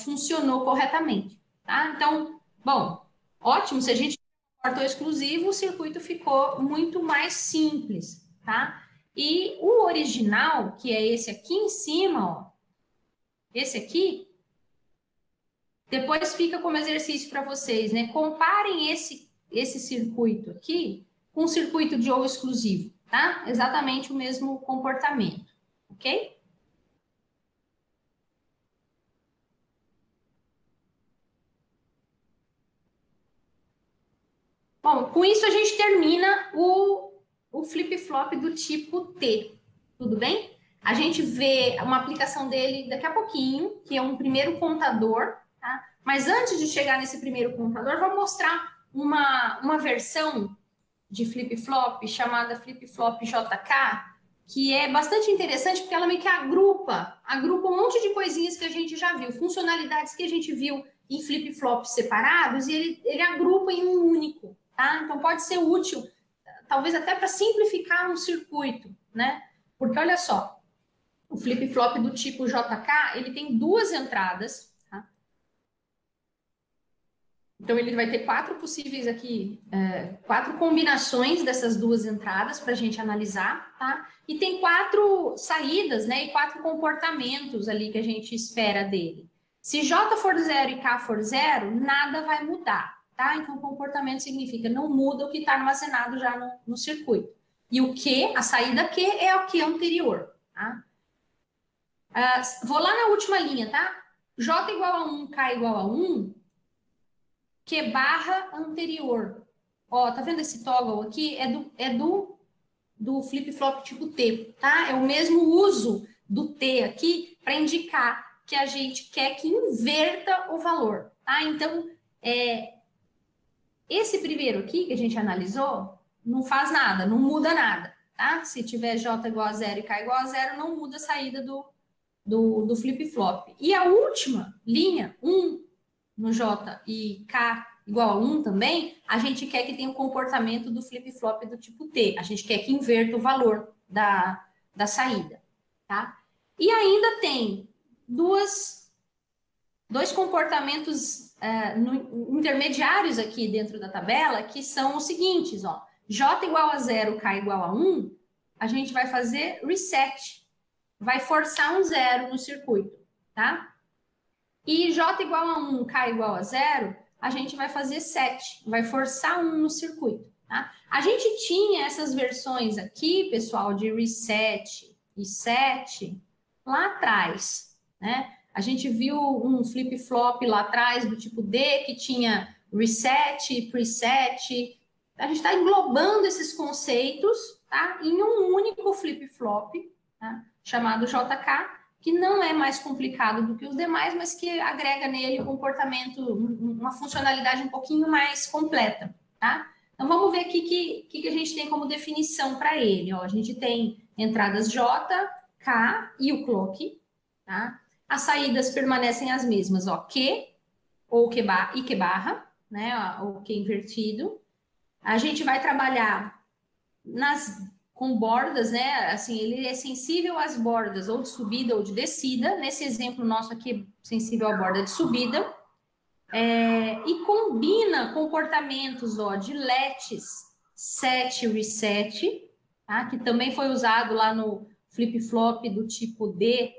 funcionou corretamente, tá? Então, bom, ótimo. Se a gente porta ou exclusivo, o circuito ficou muito mais simples, tá? E o original, que é esse aqui em cima, ó, esse aqui, depois fica como exercício para vocês, né? Comparem esse circuito aqui com o circuito de ou exclusivo, tá? Exatamente o mesmo comportamento, ok? Bom, com isso a gente termina o flip-flop do tipo T, tudo bem? A gente vê uma aplicação dele daqui a pouquinho, que é um primeiro contador, tá? Mas antes de chegar nesse primeiro contador, vou mostrar uma versão de flip-flop chamada flip-flop JK, que é bastante interessante porque ela meio que agrupa um monte de coisinhas que a gente já viu, funcionalidades que a gente viu em flip-flops separados, e ele agrupa em um único, tá? Então pode ser útil, talvez até para simplificar um circuito, né? Porque olha só, o flip-flop do tipo JK, ele tem duas entradas, tá? Então ele vai ter quatro possíveis aqui, quatro combinações dessas duas entradas para a gente analisar, tá? E tem quatro saídas, né? E quatro comportamentos ali que a gente espera dele. Se J for 0 e K for 0, nada vai mudar, tá? Então comportamento significa não muda o que está armazenado já no circuito. E o Q, a saída Q é o Q anterior, tá? Vou lá na última linha, tá? J igual a 1, K igual a 1, Q barra anterior. Ó, tá vendo esse toggle aqui? É do flip-flop tipo T, tá? É o mesmo uso do T aqui para indicar que a gente quer que inverta o valor, tá? Então, esse primeiro aqui que a gente analisou não faz nada, não muda nada, tá? Se tiver J igual a 0 e K igual a 0, não muda a saída do flip-flop. E a última linha, 1 no J e K igual a 1 também, a gente quer que tenha o comportamento do flip-flop do tipo T. A gente quer que inverta o valor da saída, tá? E ainda tem dois comportamentos intermediários aqui dentro da tabela, que são os seguintes, ó. J igual a 0, K igual a 1, a gente vai fazer reset. Vai forçar um zero no circuito, tá? E J igual a 1, K igual a 0, a gente vai fazer set, vai forçar 1 no circuito, tá? A gente tinha essas versões aqui, pessoal, de reset e set lá atrás, né? A gente viu um flip-flop lá atrás do tipo D, que tinha reset, preset. A gente está englobando esses conceitos, tá? Em um único flip-flop, tá? Chamado JK, que não é mais complicado do que os demais, mas que agrega nele um comportamento, uma funcionalidade um pouquinho mais completa, tá? Então, vamos ver aqui que a gente tem como definição para ele. Ó, a gente tem entradas J, K e o clock, tá? As saídas permanecem as mesmas, ó, Q ou Q barra, e Q barra, né? O Q invertido. A gente vai trabalhar com bordas, né? Assim, ele é sensível às bordas ou de subida ou de descida. Nesse exemplo nosso aqui, sensível à borda de subida. E combina comportamentos, ó, de LETs, set, reset, tá? Que também foi usado lá no flip-flop do tipo D,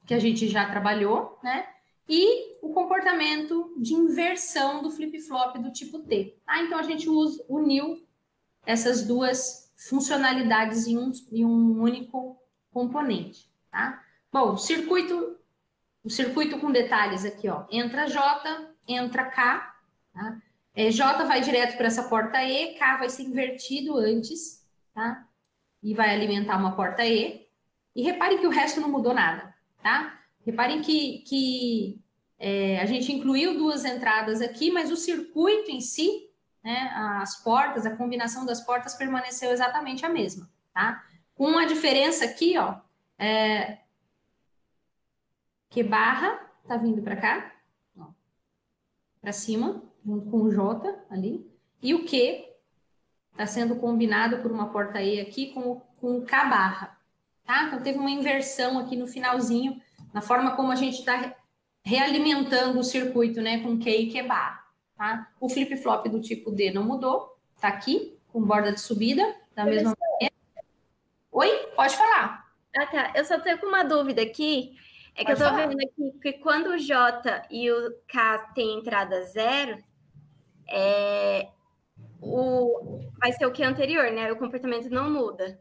que a gente já trabalhou, né? E o comportamento de inversão do flip-flop do tipo T. Tá? Então, a gente uniu essas duas funcionalidades em um único componente, tá? Bom, o circuito com detalhes aqui, ó. Entra J, entra K, tá? J vai direto para essa porta E, K vai ser invertido antes, tá? E vai alimentar uma porta E. E reparem que o resto não mudou nada, tá? Reparem que a gente incluiu duas entradas aqui, mas o circuito em si, né, as portas, a combinação das portas permaneceu exatamente a mesma, tá? Com a diferença aqui, ó, que barra tá vindo para cá, para cima, junto com o J ali, e o Q está sendo combinado por uma porta E aqui com o K barra, tá? Então teve uma inversão aqui no finalzinho, na forma como a gente está realimentando o circuito, né, com Q e Q barra, tá? O flip-flop do tipo D não mudou, tá aqui, com borda de subida, da mesma maneira. Oi? Pode falar. Ah, tá. Eu só tenho uma dúvida aqui. É que eu tô vendo aqui que quando o J e o K tem entrada 0, vai ser o que anterior, né? O comportamento não muda.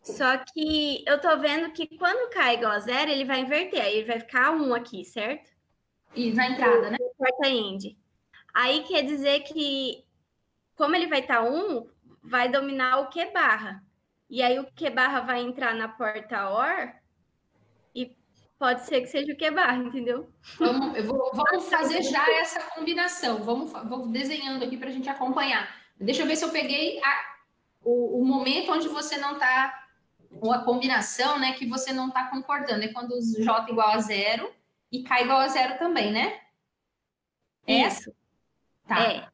Só que eu tô vendo que quando o K é igual a 0, ele vai inverter. Aí ele vai ficar 1 aqui, certo? E na entrada, né? Porta end. Aí quer dizer que, como ele vai estar 1, vai dominar o Q barra. E aí o Q barra vai entrar na porta OR e pode ser que seja o Q barra, entendeu? Vamos fazer já essa combinação. Vamos desenhando aqui para a gente acompanhar. Deixa eu ver se eu peguei o momento onde você não está, ou a combinação, né, que você não está concordando, é quando J igual a 0 e K igual a 0 também, né? Isso. Tá.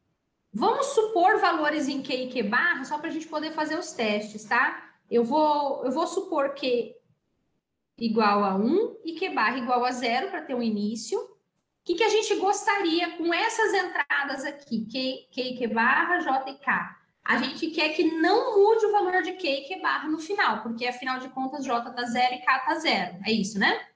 Vamos supor valores em Q e Q barra, só para a gente poder fazer os testes, tá? Eu vou supor Q igual a 1 e Q barra igual a 0 para ter um início. O que a gente gostaria com essas entradas aqui, Q e Q barra, J e K? A gente quer que não mude o valor de Q e Q barra no final, porque afinal de contas J tá 0 e K tá 0. É isso, né?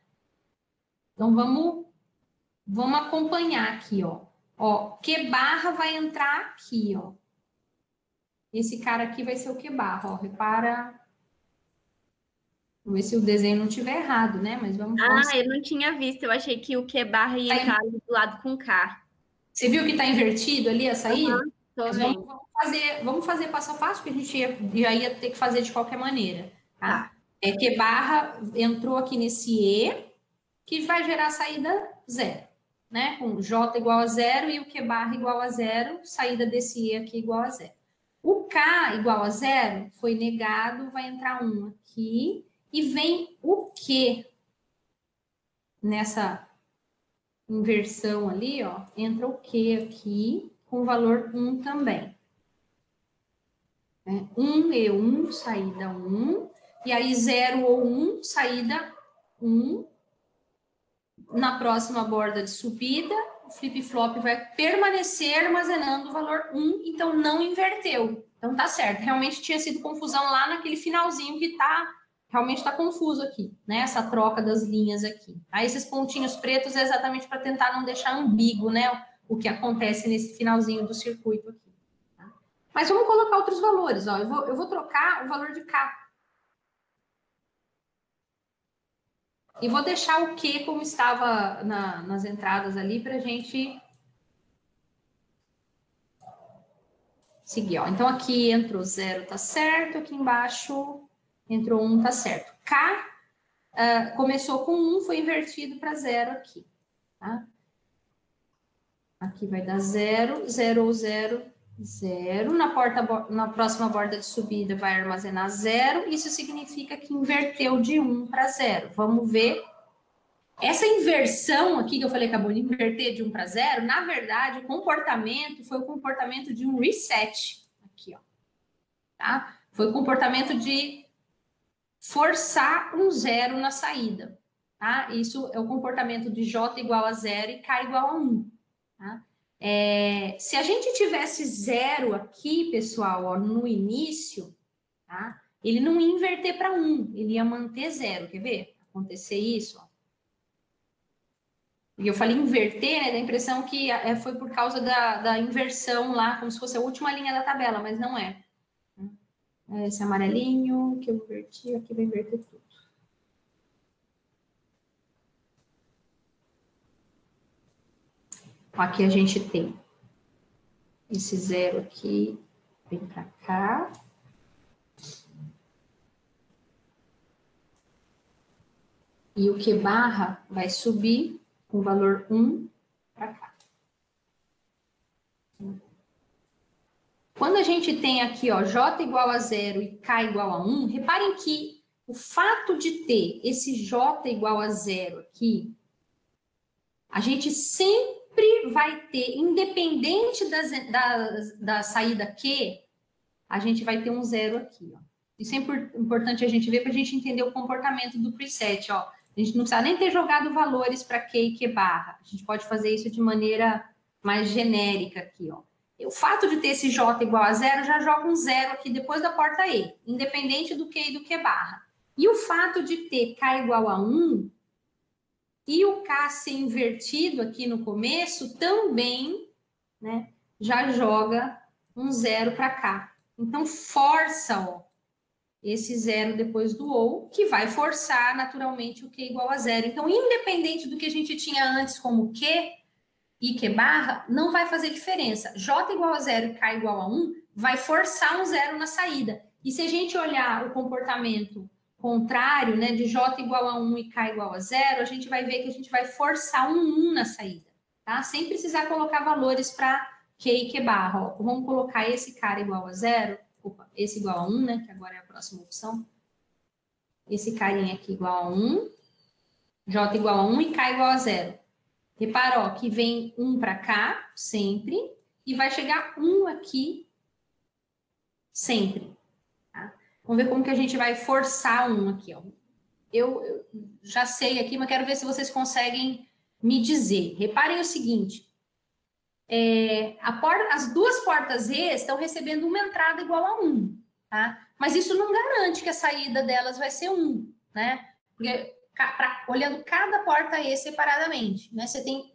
Então vamos acompanhar aqui, ó. Ó, Q barra vai entrar aqui, ó. Esse cara aqui vai ser o Q barra, ó. Repara. Vamos ver se o desenho não estiver errado, né? Mas vamos. Eu não tinha visto. Eu achei que o Q barra ia entrar do lado com K. Você viu que está invertido ali a saída? Tô vendo. Vamos fazer passo a passo, porque a gente já ia ter que fazer de qualquer maneira. Tá? Tá. É Q barra entrou aqui nesse E, que vai gerar saída 0. Né? Com J igual a 0 e o Q barra igual a 0, saída desse E aqui igual a 0. O K igual a 0 foi negado, vai entrar 1 aqui, e vem o Q nessa inversão ali, ó, entra o Q aqui com valor 1 também. 1 e 1, saída 1, e aí 0 ou 1, saída 1. Na próxima borda de subida, o flip-flop vai permanecer armazenando o valor 1, então não inverteu. Então tá certo, realmente tinha sido confusão lá naquele finalzinho que realmente tá confuso aqui, né? Essa troca das linhas aqui. Aí esses pontinhos pretos é exatamente para tentar não deixar ambíguo, né? O que acontece nesse finalzinho do circuito aqui. Tá? Mas vamos colocar outros valores, ó. Eu vou trocar o valor de K. E vou deixar o Q como estava nas entradas ali para a gente seguir. Ó. Então, aqui entrou 0, tá certo. Aqui embaixo entrou 1, tá certo. K começou com 1, foi invertido para 0 aqui. Tá? Aqui vai dar 0, 0 ou 0, 0. Na próxima borda de subida vai armazenar 0. Isso significa que inverteu de 1 para 0. Vamos ver. Essa inversão aqui que eu falei que acabou de inverter de 1 para 0, na verdade, o comportamento foi o comportamento de um reset. Aqui, ó. Tá? Foi o comportamento de forçar um 0 na saída. Tá? Isso é o comportamento de J igual a 0 e K igual a 1. Tá? Se a gente tivesse 0 aqui, pessoal, ó, no início, tá? Ele não ia inverter para 1, ele ia manter 0. Quer ver acontecer isso? Ó. E eu falei inverter, né? Dá a impressão que foi por causa da inversão lá, como se fosse a última linha da tabela, mas não é. Esse amarelinho que eu inverti, aqui vai inverter tudo. Aqui a gente tem esse 0 aqui, vem para cá. E o Q barra vai subir com o valor 1 para cá. Quando a gente tem aqui, ó, J igual a 0 e K igual a 1, reparem que o fato de ter esse J igual a 0 aqui, a gente sempre vai ter, independente da saída Q, a gente vai ter um 0 aqui, ó. Isso é importante a gente ver para a gente entender o comportamento do preset, ó. A gente não precisa nem ter jogado valores para Q e Q barra. A gente pode fazer isso de maneira mais genérica aqui, ó. O fato de ter esse J igual a 0, já joga um 0 aqui depois da porta E, independente do Q e do Q barra. E o fato de ter K igual a 1 e o K ser invertido aqui no começo, também, né, já joga um 0 para cá. Então, força, ó, esse 0 depois do OU, que vai forçar naturalmente o Q igual a 0. Então, independente do que a gente tinha antes como Q e Q barra, não vai fazer diferença. J igual a 0 e K igual a 1 vai forçar um 0 na saída. E se a gente olhar o comportamento contrário, né, de J igual a 1 e K igual a 0, a gente vai ver que a gente vai forçar um 1 na saída, tá? Sem precisar colocar valores para Q e Q barra. Ó, vamos colocar esse cara igual a 0, opa, esse igual a 1, né? Que agora é a próxima opção. Esse carinha aqui igual a 1, J igual a 1 e K igual a 0. Repara, ó, que vem 1 para cá, sempre, e vai chegar 1 aqui, sempre. Tá? Vamos ver como que a gente vai forçar 1 aqui, ó. Eu já sei aqui, mas quero ver se vocês conseguem me dizer. Reparem o seguinte, as duas portas E estão recebendo uma entrada igual a 1, tá? Mas isso não garante que a saída delas vai ser 1, né? Porque olhando cada porta E separadamente, né? Você tem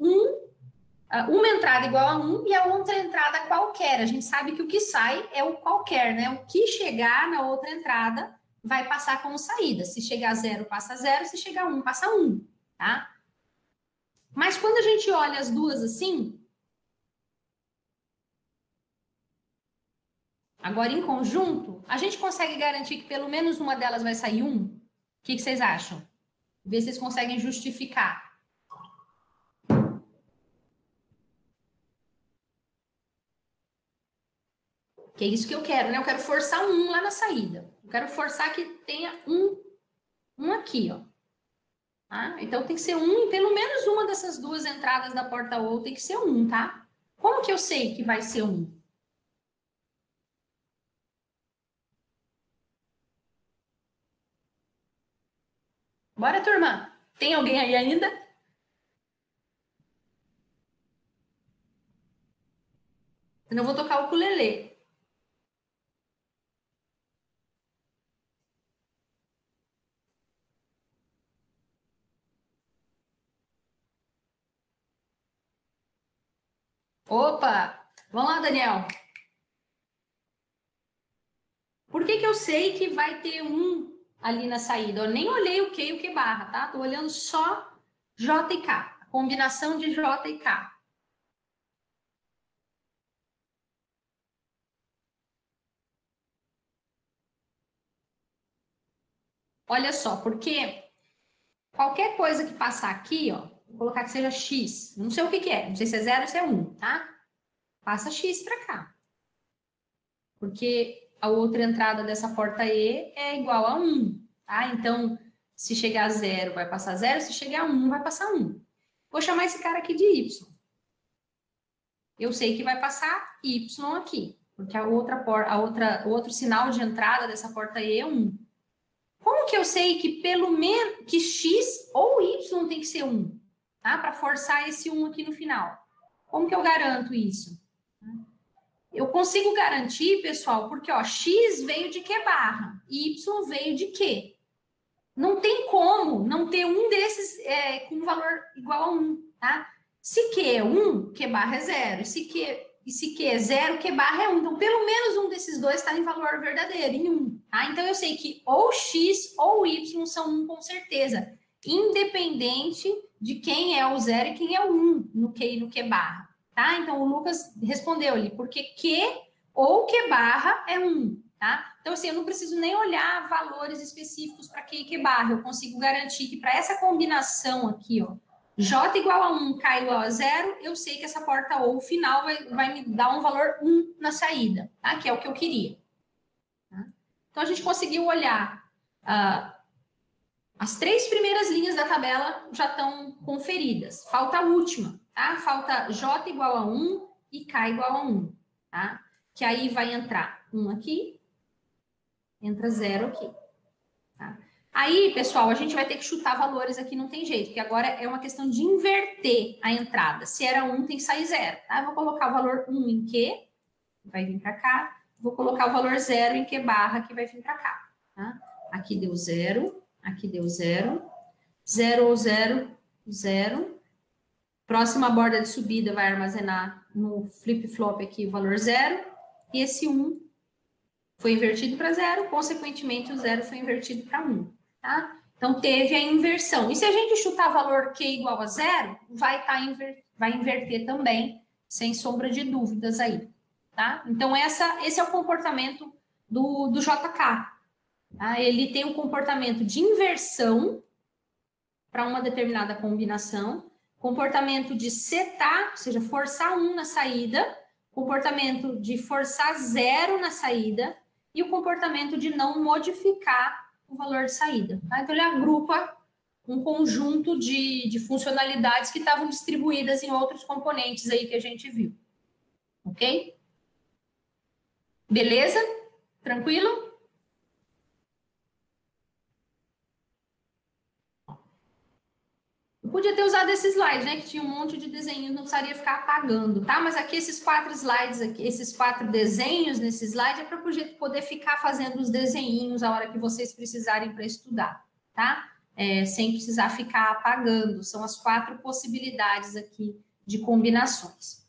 uma entrada igual a 1 e a outra entrada qualquer. A gente sabe que o que sai é o qualquer, né? O que chegar na outra entrada vai passar como saída. Se chegar a 0, passa 0. Se chegar a 1, passa 1, tá? Mas quando a gente olha as duas assim, agora em conjunto, a gente consegue garantir que pelo menos uma delas vai sair 1? O que vocês acham? Ver se vocês conseguem justificar. Que é isso que eu quero, né? Eu quero forçar um lá na saída. Eu quero forçar que tenha um aqui, ó. Tá? Então, tem que ser em pelo menos uma dessas duas entradas da porta ou tem que ser 1, tá? Como que eu sei que vai ser 1? Bora, turma? Tem alguém aí ainda? Senão eu vou tocar o ukulele. Opa! Vamos lá, Daniel. Por que que eu sei que vai ter 1 ali na saída? Eu nem olhei o Q e o Q barra, tá? Tô olhando só J e K. A combinação de J e K. Olha só, porque qualquer coisa que passar aqui, ó, vou colocar que seja X. Não sei o que que é. Não sei se é 0 ou se é 1, tá? Passa X para cá. Porque a outra entrada dessa porta E é igual a 1, tá? Então, se chegar a 0, vai passar 0. Se chegar a 1, vai passar 1. Vou chamar esse cara aqui de Y. Eu sei que vai passar Y aqui. Porque o outro sinal de entrada dessa porta E é 1. Como que eu sei que pelo menos que X ou Y tem que ser 1? Tá? Para forçar esse 1 aqui no final. Como que eu garanto isso? Eu consigo garantir, pessoal, porque ó, X veio de Q barra, Y veio de Q. Não tem como não ter um desses com um valor igual a 1, tá? Se Q é 1, Q barra é 0. E se Q é 0, Q barra é 1. Então, pelo menos um desses dois está em valor verdadeiro, em 1. Tá? Então, eu sei que ou X ou Y são 1 com certeza, independente de quem é o 0 e quem é o 1 no Q e no Q barra. Tá? Então, o Lucas respondeu ali, porque Q ou Q barra é 1. Tá? Então, assim, eu não preciso nem olhar valores específicos para Q e Q barra. Eu consigo garantir que para essa combinação aqui, ó, J igual a 1, K igual a 0, eu sei que essa porta ou final vai me dar um valor 1 na saída, tá? Que é o que eu queria. Tá? Então, a gente conseguiu olhar as 3 primeiras linhas da tabela já estão conferidas. Falta a última, tá? Falta J igual a 1 e K igual a 1, tá? Que aí vai entrar 1 aqui, entra 0 aqui, tá? Aí, pessoal, a gente vai ter que chutar valores aqui, não tem jeito, porque agora é uma questão de inverter a entrada. Se era 1, tem que sair 0, tá? Eu vou colocar o valor 1 em Q, vai vir para cá. Vou colocar o valor 0 em Q barra, que vai vir para cá, tá? Aqui deu 0, aqui deu 0. 0 ou 0, 0. Próxima borda de subida vai armazenar no flip-flop aqui o valor 0. E esse 1 foi invertido para 0, consequentemente o 0 foi invertido para 1. Tá? Então, teve a inversão. E se a gente chutar valor Q igual a 0, vai inverter também, sem sombra de dúvidas aí. Tá? Então, esse é o comportamento do JK. Tá? Ele tem um comportamento de inversão para uma determinada combinação, comportamento de setar, ou seja, forçar 1 na saída, comportamento de forçar 0 na saída, e o comportamento de não modificar o valor de saída. Tá? Então, ele agrupa um conjunto de funcionalidades que estavam distribuídas em outros componentes aí que a gente viu. Ok? Beleza? Tranquilo? Eu podia ter usado esse slide, né? Que tinha um monte de desenhos, não precisaria ficar apagando, tá? Mas aqui esses 4 slides, aqui, esses 4 desenhos nesse slide é para o poder ficar fazendo os desenhinhos a hora que vocês precisarem para estudar, tá? Sem precisar ficar apagando. São as 4 possibilidades aqui de combinações.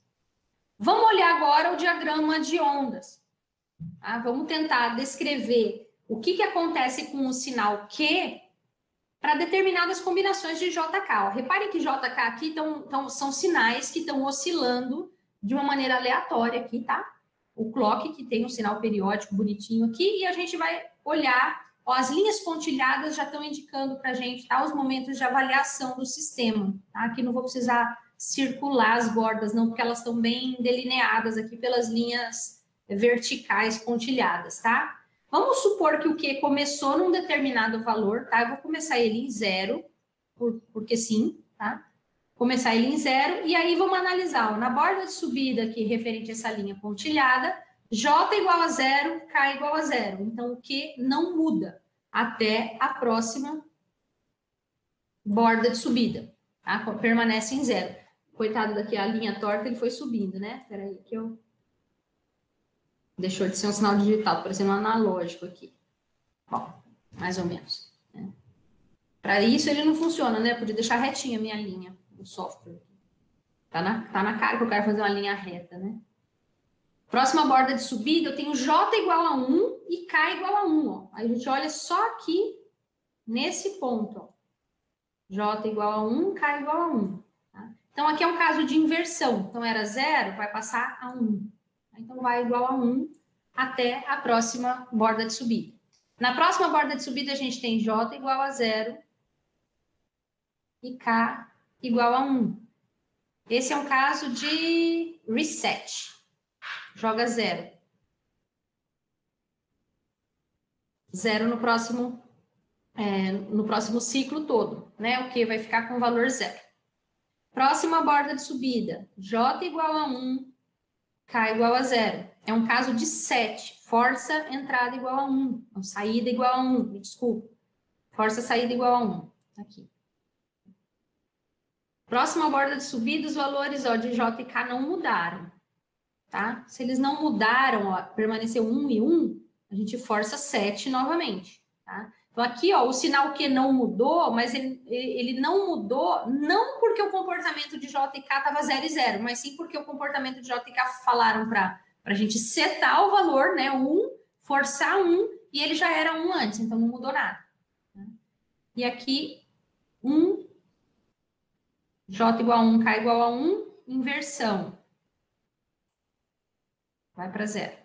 Vamos olhar agora o diagrama de ondas. Tá? Vamos tentar descrever o que acontece com o sinal Q para determinadas combinações de JK. Ó, reparem que JK aqui são sinais que estão oscilando de uma maneira aleatória aqui, tá? O clock, que tem um sinal periódico bonitinho aqui, e a gente vai olhar, ó, as linhas pontilhadas já estão indicando para a gente, tá? Os momentos de avaliação do sistema, tá? Aqui não vou precisar circular as bordas, não, porque elas estão bem delineadas aqui pelas linhas verticais pontilhadas, tá? Vamos supor que o Q começou num determinado valor, tá? Eu vou começar ele em 0, porque sim, tá? Começar ele em 0, e aí vamos analisar, ó, na borda de subida aqui, referente a essa linha pontilhada, J igual a 0, K igual a 0. Então, o Q não muda até a próxima borda de subida, tá? Permanece em 0. Coitado daqui, a linha torta, ele foi subindo, né? Peraí, que eu... Deixou de ser um sinal digital, parecendo um analógico aqui. Bom, mais ou menos. Né? Para isso ele não funciona, né? Podia deixar retinha a minha linha, o software. Tá na cara que eu quero fazer uma linha reta, né? Próxima borda de subida, eu tenho J igual a 1 e K igual a 1. Ó. Aí a gente olha só aqui, nesse ponto. Ó. J igual a 1, K igual a 1. Tá? Então, aqui é um caso de inversão. Então, era 0, vai passar a 1. Então, vai igual a 1 até a próxima borda de subida. Na próxima borda de subida, a gente tem J igual a 0 e K igual a 1. Esse é um caso de reset. Joga 0. 0 no próximo ciclo todo, né? O que vai ficar com o valor 0. Próxima borda de subida. J igual a 1, K igual a 0. É um caso de set. Força entrada igual a 1. Então, saída igual a 1. Me desculpa. Força saída igual a 1. Aqui. Próxima borda de subida, os valores ó, de J e K não mudaram. Tá? Se eles não mudaram, ó, permaneceu 1 e 1, a gente força 7 novamente. Tá? Então, aqui, ó, o sinal Q não mudou, mas ele não mudou não porque o comportamento de J e K estava 0 e 0, mas sim porque o comportamento de J e K falaram para a gente setar o valor, né, 1, forçar 1, e ele já era 1 antes, então não mudou nada. Tá? E aqui, 1, J igual a 1, K igual a 1, inversão. Vai para 0.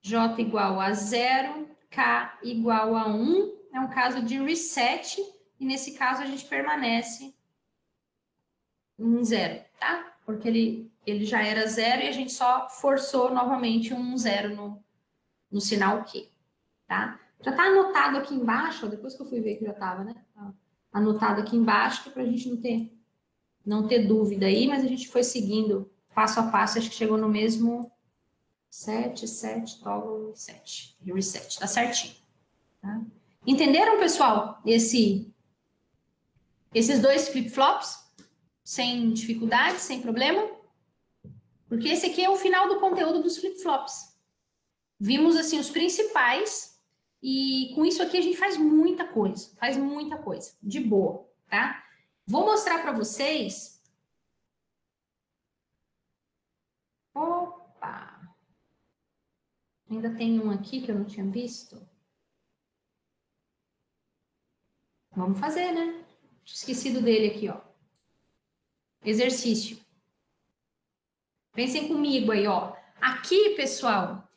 J igual a 0, K igual a 1, é um caso de reset, e nesse caso a gente permanece em 0, tá? Porque ele já era 0 e a gente só forçou novamente um 0 no sinal Q, tá? Já tá anotado aqui embaixo, ó, depois que eu fui ver que já tava, né? Anotado aqui embaixo, que pra gente não ter dúvida aí, mas a gente foi seguindo passo a passo, acho que chegou no mesmo 7, toggle, 7. Reset, tá certinho. Tá? Entenderam, pessoal? Esses dois flip-flops? Sem dificuldade, sem problema? Porque esse aqui é o final do conteúdo dos flip-flops. Vimos, assim, os principais, e com isso aqui a gente faz muita coisa, de boa, tá? Vou mostrar para vocês... Opa! Ainda tem um aqui que eu não tinha visto. Vamos fazer, né? Esquecido dele aqui, ó. Exercício. Pensem comigo aí, ó. Aqui, pessoal,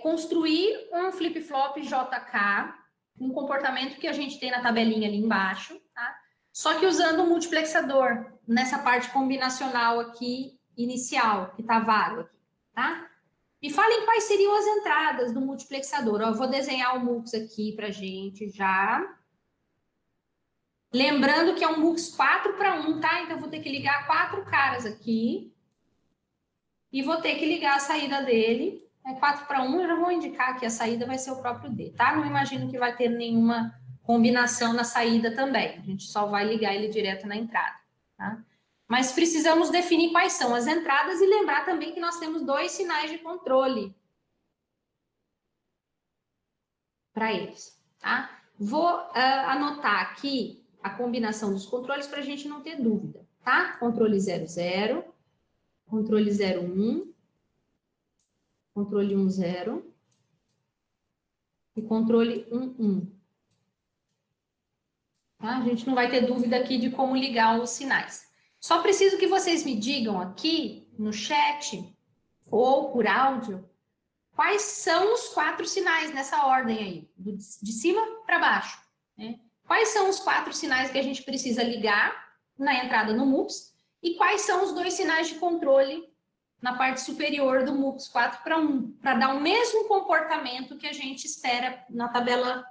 construir um flip-flop JK, um comportamento que a gente tem na tabelinha ali embaixo, tá? Só que usando o multiplexador, nessa parte combinacional aqui, inicial, que tá vago aqui, tá? Me falem quais seriam as entradas do multiplexador. Ó, eu vou desenhar o MUX aqui para gente já. Lembrando que é um MUX 4:1, tá? Então, eu vou ter que ligar 4 caras aqui. E vou ter que ligar a saída dele. É 4:1, eu já vou indicar que a saída vai ser o próprio D, tá? Não imagino que vai ter nenhuma combinação na saída também. A gente só vai ligar ele direto na entrada, tá? Mas precisamos definir quais são as entradas e lembrar também que nós temos 2 sinais de controle para eles, tá? Vou anotar aqui a combinação dos controles para a gente não ter dúvida, tá? Controle 00, controle 01, controle 10 e controle 11. Tá? A gente não vai ter dúvida aqui de como ligar os sinais. Só preciso que vocês me digam aqui no chat ou por áudio quais são os 4 sinais nessa ordem aí, de cima para baixo. Né? Quais são os 4 sinais que a gente precisa ligar na entrada no MUX e quais são os 2 sinais de controle na parte superior do MUX 4:1, para dar o mesmo comportamento que a gente espera na tabela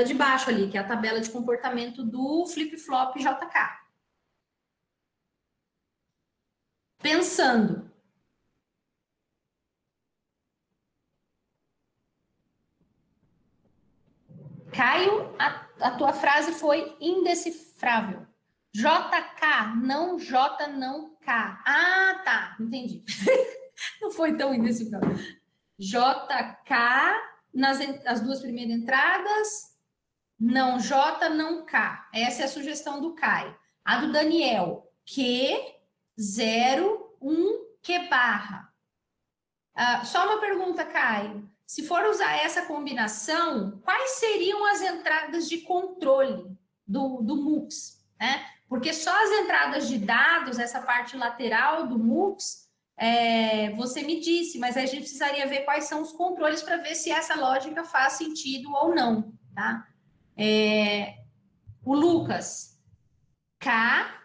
de baixo ali, que é a tabela de comportamento do flip-flop JK. Pensando. Caio, a tua frase foi indecifrável. JK, não J, não K. Ah, tá, entendi. Não foi tão indecifrável. JK, as 2 primeiras entradas, não J, não K. Essa é a sugestão do Caio. A do Daniel, Q, 0, 1, Q barra. Só uma pergunta, Caio. Se for usar essa combinação, quais seriam as entradas de controle do MUX? Né? Porque só as entradas de dados, essa parte lateral do MUX, você me disse, mas a gente precisaria ver quais são os controles para ver se essa lógica faz sentido ou não. Tá? O Lucas, K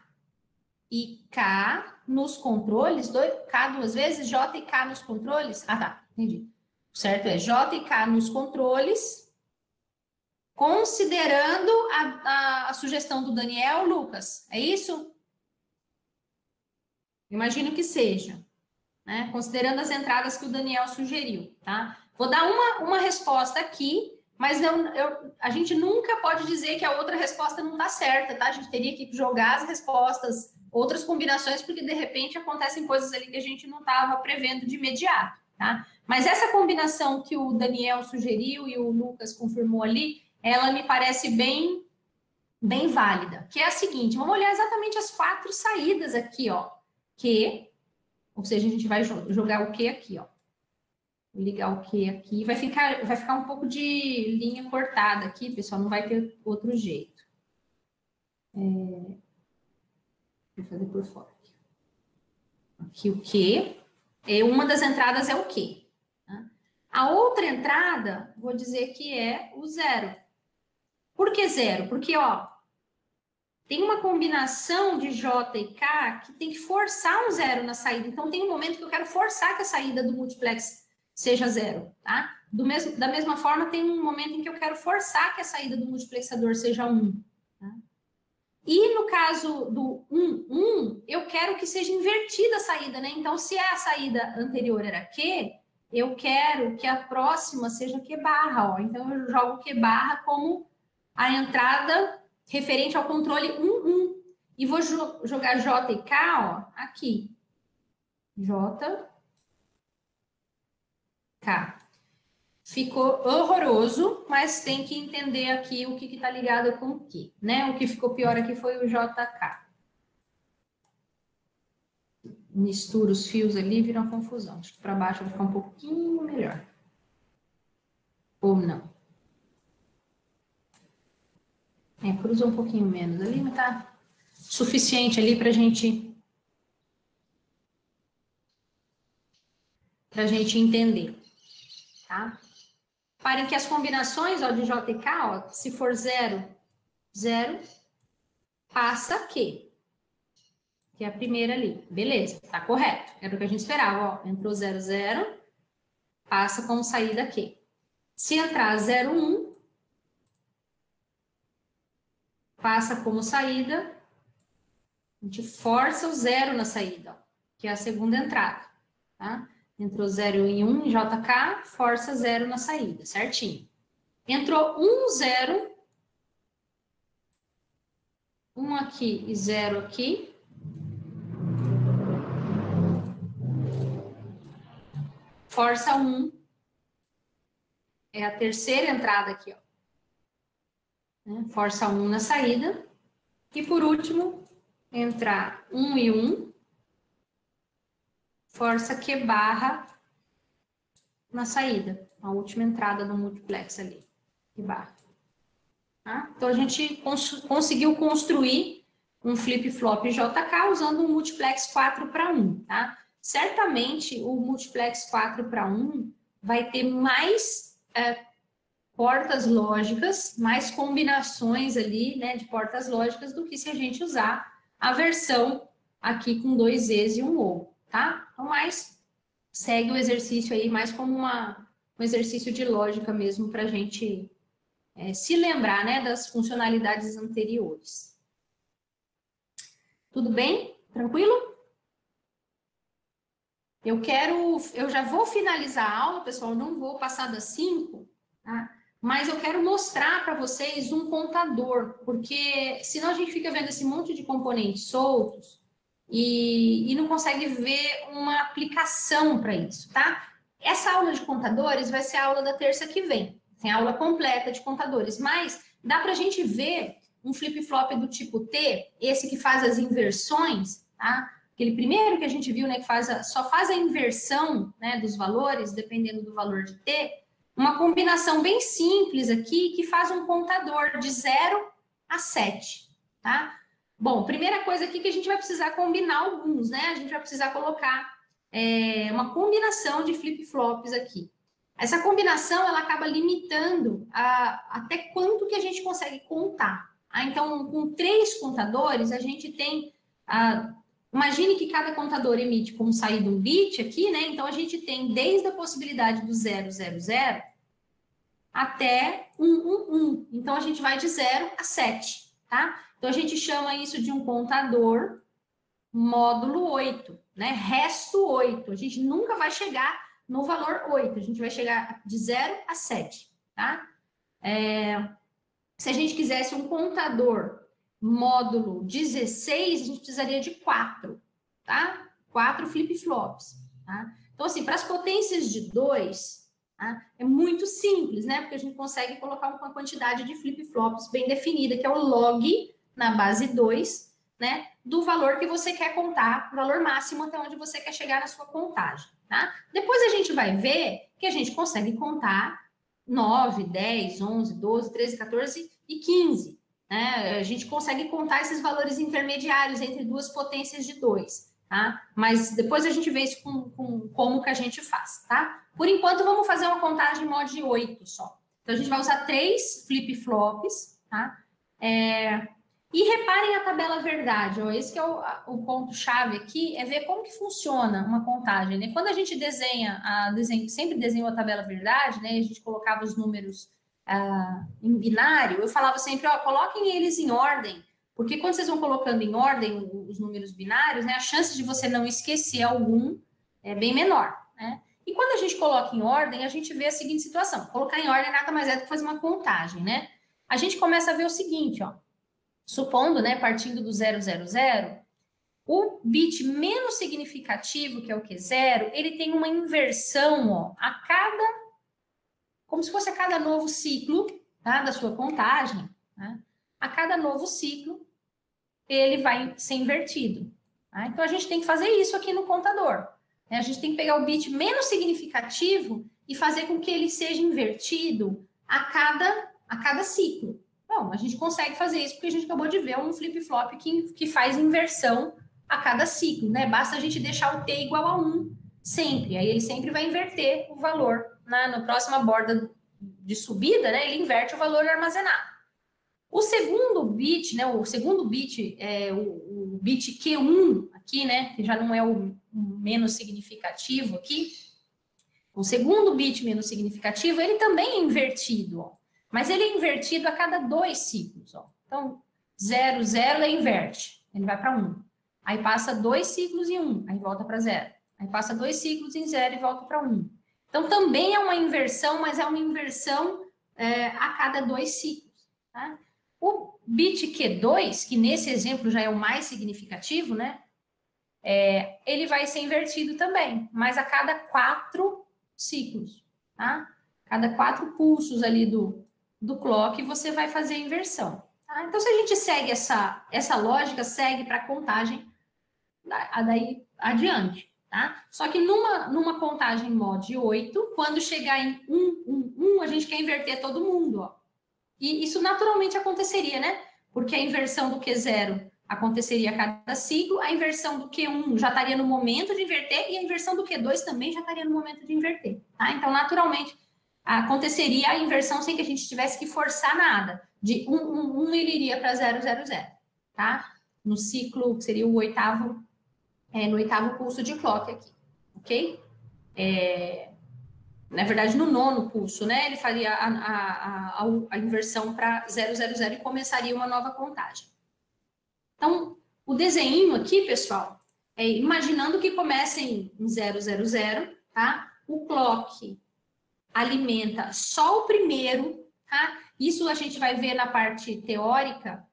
e K nos controles, K 2 vezes, J e K nos controles. Ah, tá, entendi. O certo é J e K nos controles, considerando a sugestão do Daniel, Lucas, é isso? Imagino que seja, né? Considerando as entradas que o Daniel sugeriu, tá? Vou dar uma resposta aqui, mas a gente nunca pode dizer que a outra resposta não está certa, tá? A gente teria que jogar as respostas, outras combinações, porque de repente acontecem coisas ali que a gente não estava prevendo de imediato, tá? Mas essa combinação que o Daniel sugeriu e o Lucas confirmou ali, ela me parece bem válida, que é a seguinte, vamos olhar exatamente as 4 saídas aqui, ó, que, ou seja, a gente vai jogar o que aqui, ó. Vou ligar o que aqui, vai ficar um pouco de linha cortada aqui, pessoal, não vai ter outro jeito. Vou fazer por fora. Aqui o que, uma das entradas é o que. Né? A outra entrada, vou dizer que é o 0. Por que 0? Porque, ó, tem uma combinação de J e K que tem que forçar um 0 na saída. Então, tem um momento que eu quero forçar que a saída do multiplex seja 0, tá? Da mesma forma, tem um momento em que eu quero forçar que a saída do multiplexador seja 1. Tá? E no caso do 1, eu quero que seja invertida a saída, né? Então, se a saída anterior era Q, eu quero que a próxima seja Q barra, ó. Então, eu jogo Q barra como a entrada referente ao controle 1. E vou jogar J e K, ó, aqui. J, K. Ficou horroroso, mas tem que entender aqui o que está ligado com o que, né? O que ficou pior aqui foi o JK. Mistura os fios ali, vira uma confusão. Acho que para baixo vai ficar um pouquinho melhor. Ou não. Cruza um pouquinho menos ali, mas tá suficiente ali para a gente entender, tá? Parem que as combinações, ó, de J e K, ó, se for 0, 0, passa Q. que é a primeira ali. Beleza, tá correto. Era o que a gente esperava, ó. Entrou 0, 0, passa como saída aqui. Se entrar 0, 1, passa como saída, a gente força o 0 na saída, ó, que é a segunda entrada, tá? Entrou 0 e 1 em JK, força 0 na saída, certinho. Entrou 1, 0, 1 aqui e 0 aqui. Força 1 é a terceira entrada aqui, ó. Força 1 na saída. E por último, entrar 1 e 1. Força Q barra na saída. A última entrada do multiplex ali. Q barra. Tá? Então, a gente conseguiu construir um flip-flop JK usando um multiplex 4:1, tá? Certamente, o multiplex 4:1 vai ter mais portas lógicas, mais combinações ali, né, de portas lógicas do que se a gente usar a versão aqui com 2 E's e um OU, tá? Então, mais segue o exercício aí mais como um exercício de lógica mesmo para a gente se lembrar, né, das funcionalidades anteriores. Tudo bem? Tranquilo? Eu já vou finalizar a aula, pessoal, não vou passar das 5, tá? Mas eu quero mostrar para vocês um contador, porque senão a gente fica vendo esse monte de componentes soltos e não consegue ver uma aplicação para isso, tá? Essa aula de contadores vai ser a aula da terça que vem, tem aula completa de contadores, mas dá para a gente ver um flip-flop do tipo T, esse que faz as inversões, tá? Aquele primeiro que a gente viu, né, que só faz a inversão, né, dos valores, dependendo do valor de T, uma combinação bem simples aqui, que faz um contador de 0 a 7, tá? Bom, primeira coisa aqui que a gente vai precisar combinar alguns, né? A gente vai precisar colocar uma combinação de flip-flops aqui. Essa combinação, ela acaba limitando até quanto que a gente consegue contar. Então, com 3 contadores, a gente tem... Imagine que cada contador emite como saída um bit aqui, né? Então, a gente tem desde a possibilidade do 0, 0, 0 até 1, 1, 1. Então, a gente vai de 0 a 7, tá? Então, a gente chama isso de um contador módulo 8, né? Resto 8. A gente nunca vai chegar no valor 8. A gente vai chegar de 0 a 7, tá? Se a gente quisesse um contador módulo 16, a gente precisaria de 4, tá? 4 flip-flops, tá? Então, assim, para as potências de 2, tá? É muito simples, né? Porque a gente consegue colocar uma quantidade de flip-flops bem definida, que é o log na base 2, né? Do valor que você quer contar, o valor máximo até onde você quer chegar na sua contagem, tá? Depois a gente vai ver que a gente consegue contar 9, 10, 11, 12, 13, 14 e 15, né? A gente consegue contar esses valores intermediários entre duas potências de 2, tá? Mas depois a gente vê isso com como que a gente faz, tá? Por enquanto, vamos fazer uma contagem mod de 8 só. Então, a gente vai usar 3 flip-flops, tá? E reparem a tabela verdade, ó, esse que é o ponto-chave aqui, é ver como que funciona uma contagem, né? Quando a gente sempre desenhou a tabela verdade, né? A gente colocava os números em binário, eu falava sempre, ó, coloquem eles em ordem, porque quando vocês vão colocando em ordem os números binários, né? A chance de você não esquecer algum é bem menor, né? E quando a gente coloca em ordem, a gente vê a seguinte situação, colocar em ordem nada mais é do que fazer uma contagem, né? A gente começa a ver o seguinte, ó, supondo, né, partindo do 000, o bit menos significativo, que é o Q0, ele tem uma inversão, ó, como se fosse a cada novo ciclo, tá, da sua contagem, né? A cada novo ciclo, ele vai ser invertido. Tá? Então, a gente tem que fazer isso aqui no contador. Né? A gente tem que pegar o bit menos significativo e fazer com que ele seja invertido a cada ciclo. Bom, a gente consegue fazer isso porque a gente acabou de ver um flip-flop que faz inversão a cada ciclo, né? Basta a gente deixar o t igual a 1 sempre. Aí ele sempre vai inverter o valor na próxima borda de subida, né? Ele inverte o valor armazenado. O segundo bit, né? O segundo bit é o bit Q1 aqui, né? Que já não é o menos significativo aqui. O segundo bit menos significativo, ele também é invertido, ó. Mas ele é invertido a cada 2 ciclos, ó. Então, 0, 0 ele inverte, ele vai para 1. Aí passa 2 ciclos em 1, aí volta para 0. Aí passa 2 ciclos em 0 e volta para 1. Então, também é uma inversão, mas é uma inversão a cada 2 ciclos, tá? O bit Q2, que nesse exemplo já é o mais significativo, né? Ele vai ser invertido também, mas a cada 4 ciclos, tá? Cada 4 pulsos ali do clock, você vai fazer a inversão. Tá? Então, se a gente segue essa lógica, segue para a contagem daí adiante, tá? Só que numa contagem mod 8, quando chegar em 1, 1, 1, a gente quer inverter todo mundo, ó. E isso naturalmente aconteceria, né? Porque a inversão do Q0 aconteceria a cada ciclo, a inversão do Q1 já estaria no momento de inverter e a inversão do Q2 também já estaria no momento de inverter, tá? Então, naturalmente, aconteceria a inversão sem que a gente tivesse que forçar nada. De 1, 1, 1, ele iria para 0, 0, 0, tá? No ciclo, que seria o oitavo, no oitavo pulso de clock aqui, ok? Na verdade, no nono pulso, né? Ele faria a inversão para 0, 0, 0 e começaria uma nova contagem. Então, o desenho aqui, pessoal, imaginando que comece em 0, 0, 0, tá? O clock alimenta só o primeiro, tá? Isso a gente vai ver na parte teórica,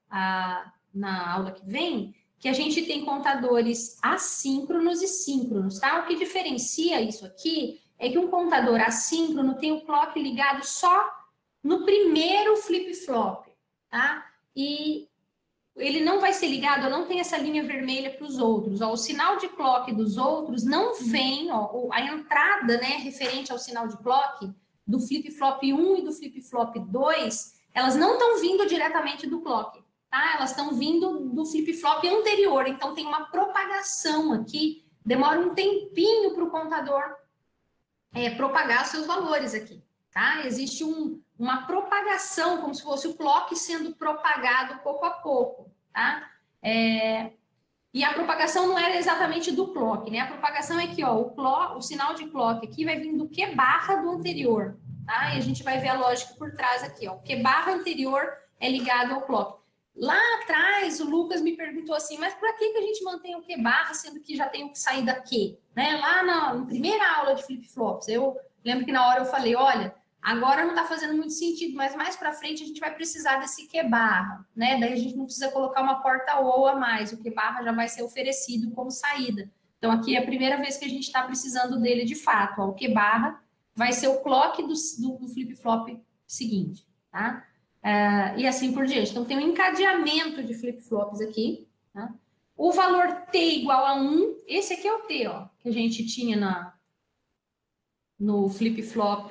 na aula que vem, que a gente tem contadores assíncronos e síncronos, tá? O que diferencia isso aqui é que um contador assíncrono tem o clock ligado só no primeiro flip-flop, tá? E ele não vai ser ligado, não tem essa linha vermelha para os outros. Ó, o sinal de clock dos outros não vem, ó, a entrada, né, referente ao sinal de clock do flip-flop 1 e do flip-flop 2, elas não estão vindo diretamente do clock, tá? Elas estão vindo do flip-flop anterior. Então, tem uma propagação aqui, demora um tempinho para o contador propagar seus valores aqui, tá? Existe uma propagação, como se fosse o clock sendo propagado pouco a pouco, tá? E a propagação não era exatamente do clock, né? A propagação é que, ó, o sinal de clock aqui vai vir do Q barra do anterior, tá? E a gente vai ver a lógica por trás aqui, ó. O Q barra anterior é ligado ao clock. Lá atrás, o Lucas me perguntou assim, mas para que a gente mantém o Q barra, sendo que já tem o que sair daqui? Né? Lá na primeira aula de flip-flops, eu lembro que na hora eu falei, olha, agora não está fazendo muito sentido, mas mais para frente a gente vai precisar desse Q barra, né? Daí a gente não precisa colocar uma porta ou a mais, o Q barra já vai ser oferecido como saída. Então aqui é a primeira vez que a gente está precisando dele de fato, ó, o Q barra vai ser o clock do flip-flop seguinte, tá? E assim por diante. Então, tem um encadeamento de flip-flops aqui. Tá? O valor T igual a 1, esse aqui é o T, ó, que a gente tinha no flip-flop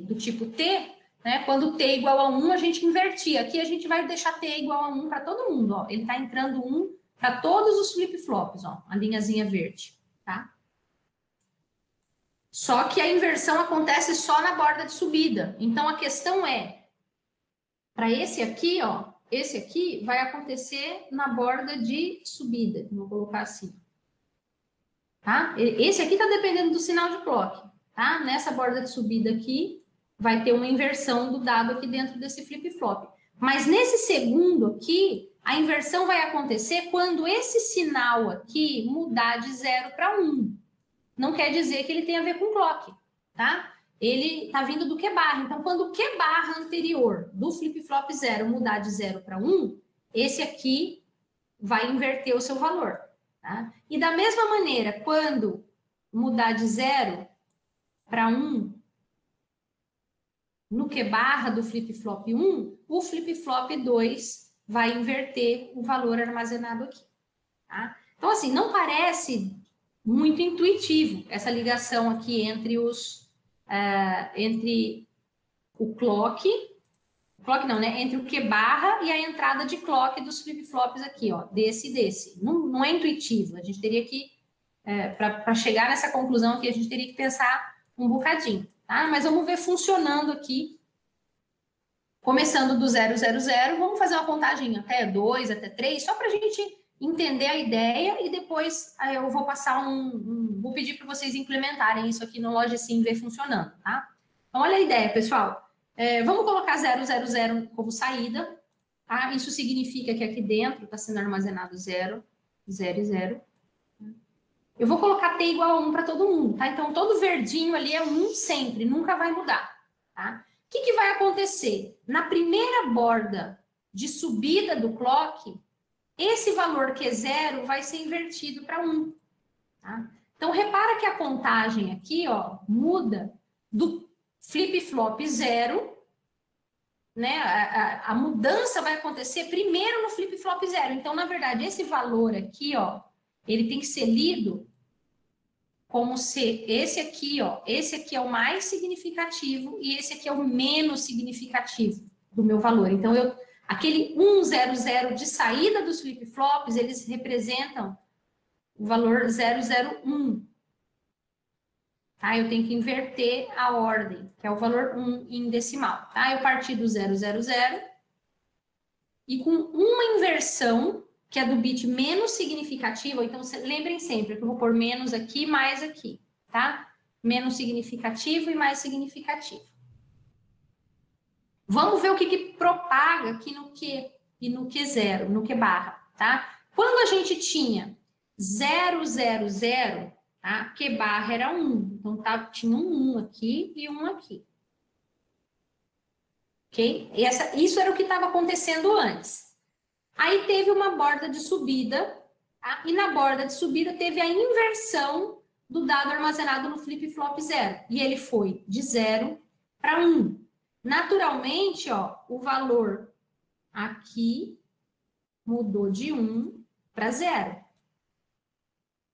do tipo T, né? Quando T igual a 1, a gente invertia. Aqui a gente vai deixar T igual a 1 para todo mundo, ó. Ele está entrando 1 para todos os flip-flops, ó, a linhazinha verde, tá? Só que a inversão acontece só na borda de subida. Então, a questão para esse aqui, ó, esse aqui vai acontecer na borda de subida. Vou colocar assim. Tá? Esse aqui está dependendo do sinal de clock. Tá? Nessa borda de subida aqui, vai ter uma inversão do dado aqui dentro desse flip-flop. Mas nesse segundo aqui, a inversão vai acontecer quando esse sinal aqui mudar de 0 para 1. Não quer dizer que ele tem a ver com clock, tá? Ele está vindo do Q barra. Então, quando o Q barra anterior do flip-flop 0 mudar de 0 para 1, esse aqui vai inverter o seu valor. Tá? E da mesma maneira, quando mudar de 0 para 1 no Q barra do flip-flop 1, o flip-flop 2 vai inverter o valor armazenado aqui. Tá? Então, assim, não parece muito intuitivo essa ligação aqui entre entre o clock não, né? Entre o Q barra e a entrada de clock dos flip-flops aqui, ó, desse e desse. Não é intuitivo, a gente teria que, para chegar nessa conclusão aqui, a gente teria que pensar um bocadinho, tá? Mas vamos ver funcionando aqui começando do 0, 0, 0, vamos fazer uma contagem até 2, até 3, só para a gente entender a ideia e depois eu vou passar vou pedir para vocês implementarem isso aqui no Logicim e ver funcionando, tá? Então, olha a ideia, pessoal. Vamos colocar 0, 0, 0 como saída, tá? Isso significa que aqui dentro está sendo armazenado 0, 0 e 0. Eu vou colocar t igual a 1 para todo mundo, tá? Então, todo verdinho ali é 1 sempre, nunca vai mudar, tá? O que vai acontecer? Na primeira borda de subida do clock, esse valor que é 0 vai ser invertido para 1, tá? Então, repara que a contagem aqui, ó, muda do flip-flop 0, né? A mudança vai acontecer primeiro no flip-flop 0. Então, na verdade, esse valor aqui, ó, ele tem que ser lido como se esse aqui, ó, esse aqui é o mais significativo e esse aqui é o menos significativo do meu valor. Então, aquele 1, 0, 0 de saída dos flip-flops, eles representam o valor 0, 0, 1. Tá? Eu tenho que inverter a ordem, que é o valor 1 em decimal. Tá? Eu parti do 0, 0, 0 e com uma inversão, que é do bit menos significativo, então lembrem sempre que eu vou pôr menos aqui, mais aqui, tá? Menos significativo e mais significativo. Vamos ver o que propaga aqui no Q e no Q0, no Q barra, tá? Quando a gente tinha 0, 0, 0, tá? Q barra era 1, então tinha um 1 aqui e um aqui. Ok? Isso era o que estava acontecendo antes. Aí teve uma borda de subida, tá? E na borda de subida teve a inversão do dado armazenado no flip-flop 0. E ele foi de 0 para 1. Naturalmente, ó, o valor aqui mudou de 1 para 0.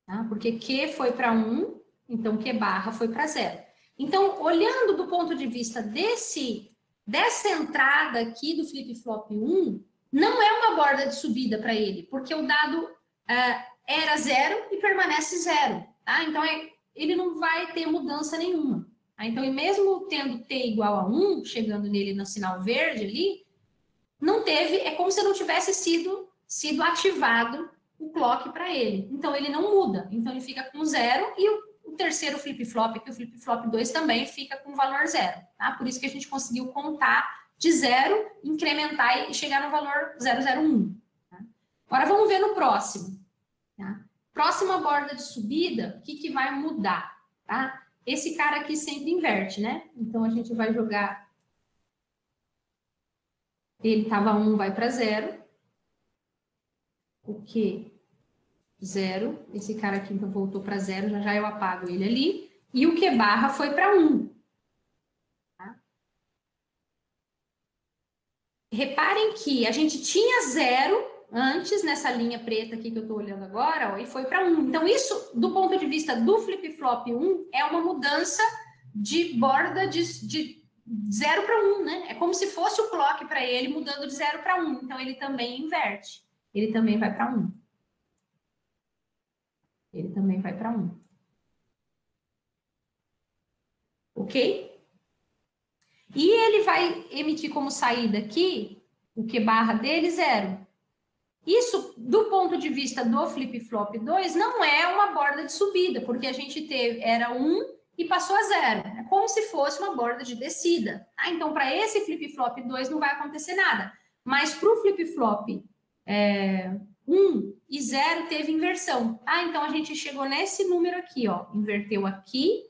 Tá? Porque Q foi para 1, então Q barra foi para 0. Então, olhando do ponto de vista dessa entrada aqui do flip-flop 1, não é uma borda de subida para ele, porque o dado era 0 e permanece 0. Tá? Então, ele não vai ter mudança nenhuma. Tá? Então, e mesmo tendo t igual a 1, chegando nele no sinal verde ali, não teve, é como se não tivesse sido ativado o clock para ele. Então, ele não muda. Então, ele fica com 0 e o terceiro flip-flop, que o flip-flop 2 também fica com valor 0. Tá? Por isso que a gente conseguiu contar de 0, incrementar e chegar no valor 001. Tá? Agora, vamos ver no próximo. Tá? Próxima borda de subida, o que vai mudar? Tá? Esse cara aqui sempre inverte, né? Então, a gente vai jogar... Ele estava 1, vai para 0. O que? 0. Esse cara aqui, então, voltou para 0. Já eu apago ele ali. E o Q barra foi para 1. Tá? Reparem que a gente tinha 0 antes, nessa linha preta aqui que eu estou olhando agora, ó, e foi para 1. Então, isso, do ponto de vista do flip-flop 1, é uma mudança de borda de 0 para 1, né? É como se fosse o clock para ele mudando de 0 para 1. Então, ele também inverte. Ele também vai para 1. Ele também vai para 1. Ok? E ele vai emitir como saída aqui, o Q barra dele, 0. Isso, do ponto de vista do flip-flop 2, não é uma borda de subida, porque a gente era 1 e passou a 0. É como se fosse uma borda de descida. Tá? Então, para esse flip-flop 2 não vai acontecer nada. Mas para o flip-flop 1 e 0 teve inversão. Tá? Então, a gente chegou nesse número aqui, ó. Inverteu aqui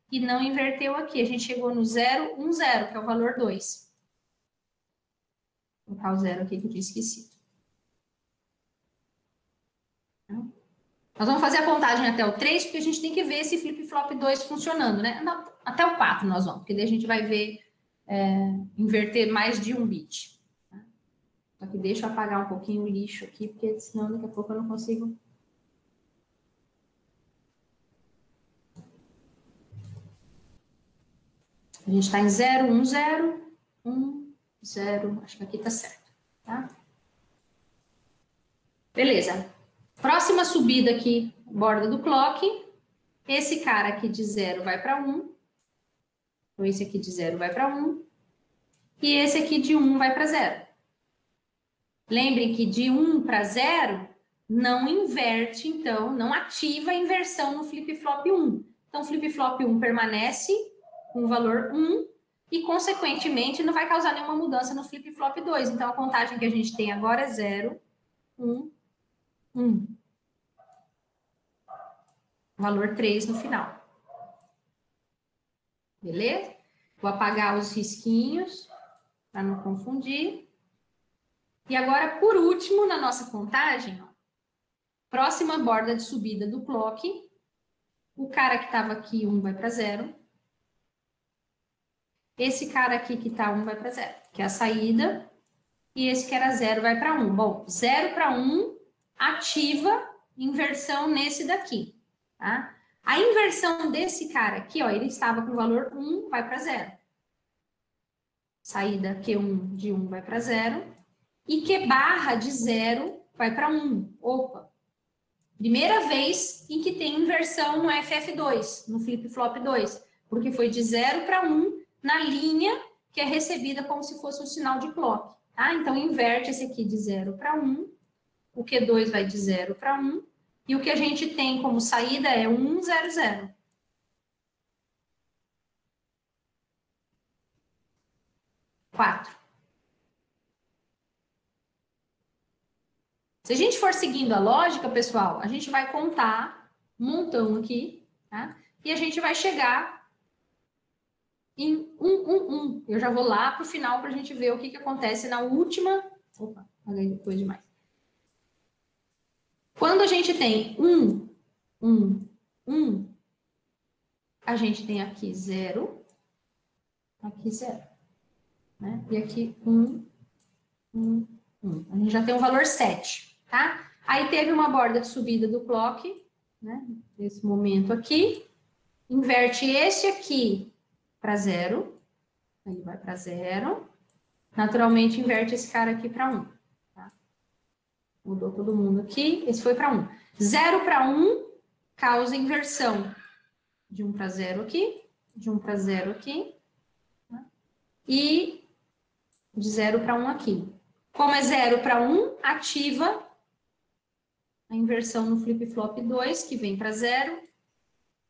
e não inverteu aqui. A gente chegou no 0, 1, 0, que é o valor 2. Vou colocar o 0 aqui que eu tinha esquecido. Nós vamos fazer a contagem até o 3, porque a gente tem que ver esse flip-flop 2 funcionando, né? Até o 4 nós vamos, porque daí a gente vai ver inverter mais de um bit. Só que deixa eu apagar um pouquinho o lixo aqui, porque senão daqui a pouco eu não consigo... A gente está em 0, 1, 0, 1, 0. Acho que aqui está certo, tá? Beleza. Próxima subida aqui, borda do clock. Esse cara aqui de 0 vai para 1. Então, esse aqui de 0 vai para 1. e esse aqui de 1 vai para 0. Lembrem que de 1 para 0 não inverte, então, não ativa a inversão no flip-flop 1. Então, o flip-flop 1 permanece com o valor 1 e, consequentemente, não vai causar nenhuma mudança no flip-flop 2. Então, a contagem que a gente tem agora é 0, 1, 1. Valor 3 no final. Beleza? Vou apagar os risquinhos para não confundir. E agora, por último, na nossa contagem, ó, próxima borda de subida do clock, o cara que estava aqui, 1 vai para 0. Esse cara aqui que está 1 vai para 0, que é a saída. E esse que era 0 vai para 1. Bom, 0 para 1 ativa inversão nesse daqui, tá? A inversão desse cara aqui, ó, ele estava com o valor 1, vai para 0. Saída Q1 de 1 vai para 0. E Q barra de 0 vai para 1. Opa! Primeira vez em que tem inversão no FF2, no flip-flop 2. Porque foi de 0 para 1 na linha que é recebida como se fosse um sinal de clock. Tá? Então, inverte esse aqui de 0 para 1. O Q2 vai de 0 para 1. E o que a gente tem como saída é 1, 0, 0. Se a gente for seguindo a lógica, pessoal, a gente vai contar um montão aqui, tá? E a gente vai chegar em 1, 1, 1. Eu já vou lá para o final para a gente ver o que acontece na última... Opa, apaguei depois demais. Quando a gente tem 1, 1, 1, a gente tem aqui 0, aqui 0. Né? E aqui 1, 1, 1. A gente já tem um valor 7, tá? Aí teve uma borda de subida do clock, né? Nesse momento aqui. Inverte esse aqui para 0. Ele vai para 0. Naturalmente, inverte esse cara aqui para 1. Tá? Mudou todo mundo aqui. Esse foi para 1. 0 para 1 causa inversão. De 1 para 0 aqui. De 1 para 0 aqui. Tá? E de 0 para 1 aqui. Como é 0 para 1, ativa a inversão no flip-flop 2, que vem para 0,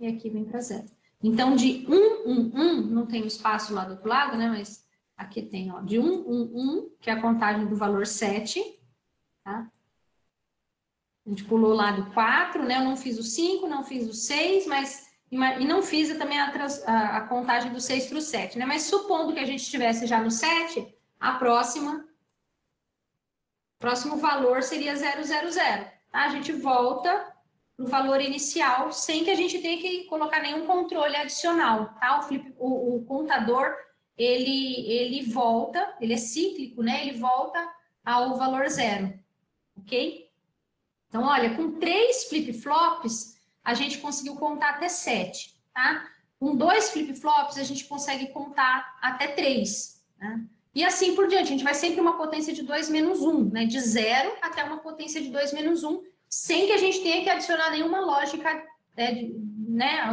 e aqui vem para 0. Então, de 1, 1, 1, não tem espaço lá do outro lado, né? Mas aqui tem, ó, de 1, 1, 1, que é a contagem do valor 7, tá? A gente pulou lá do 4, né? Eu não fiz o 5, não fiz o 6, mas... E não fiz também a contagem do 6 para o 7, né? Mas supondo que a gente estivesse já no 7, a próximo valor seria 0, 0, 0. Tá? A gente volta para o valor inicial sem que a gente tenha que colocar nenhum controle adicional. Tá? O contador, ele volta, ele é cíclico, né? Ele volta ao valor 0. Ok? Então, olha, com 3 flip-flops, a gente conseguiu contar até 7. Tá? Com 2 flip-flops, a gente consegue contar até 3. Né? E assim por diante, a gente vai sempre uma potência de 2 menos 1, né? De 0 até uma potência de 2 menos 1, sem que a gente tenha que adicionar nenhuma lógica, né?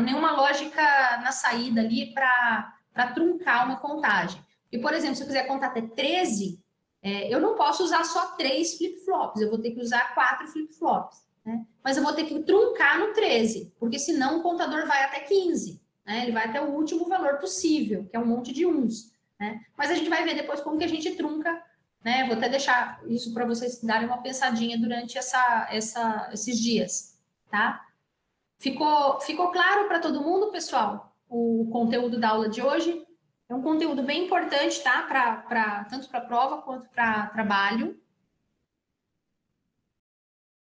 Nenhuma lógica na saída ali para truncar uma contagem. E, por exemplo, se eu quiser contar até 13, eu não posso usar só 3 flip-flops, eu vou ter que usar 4 flip-flops. Né? Mas eu vou ter que truncar no 13, porque senão o contador vai até 15. Né? Ele vai até o último valor possível, que é um monte de uns. Né? Mas a gente vai ver depois como que a gente trunca, né? Vou até deixar isso para vocês darem uma pensadinha durante esses dias, tá? Ficou claro para todo mundo, pessoal? O conteúdo da aula de hoje é um conteúdo bem importante, tá? Tanto para prova quanto para trabalho.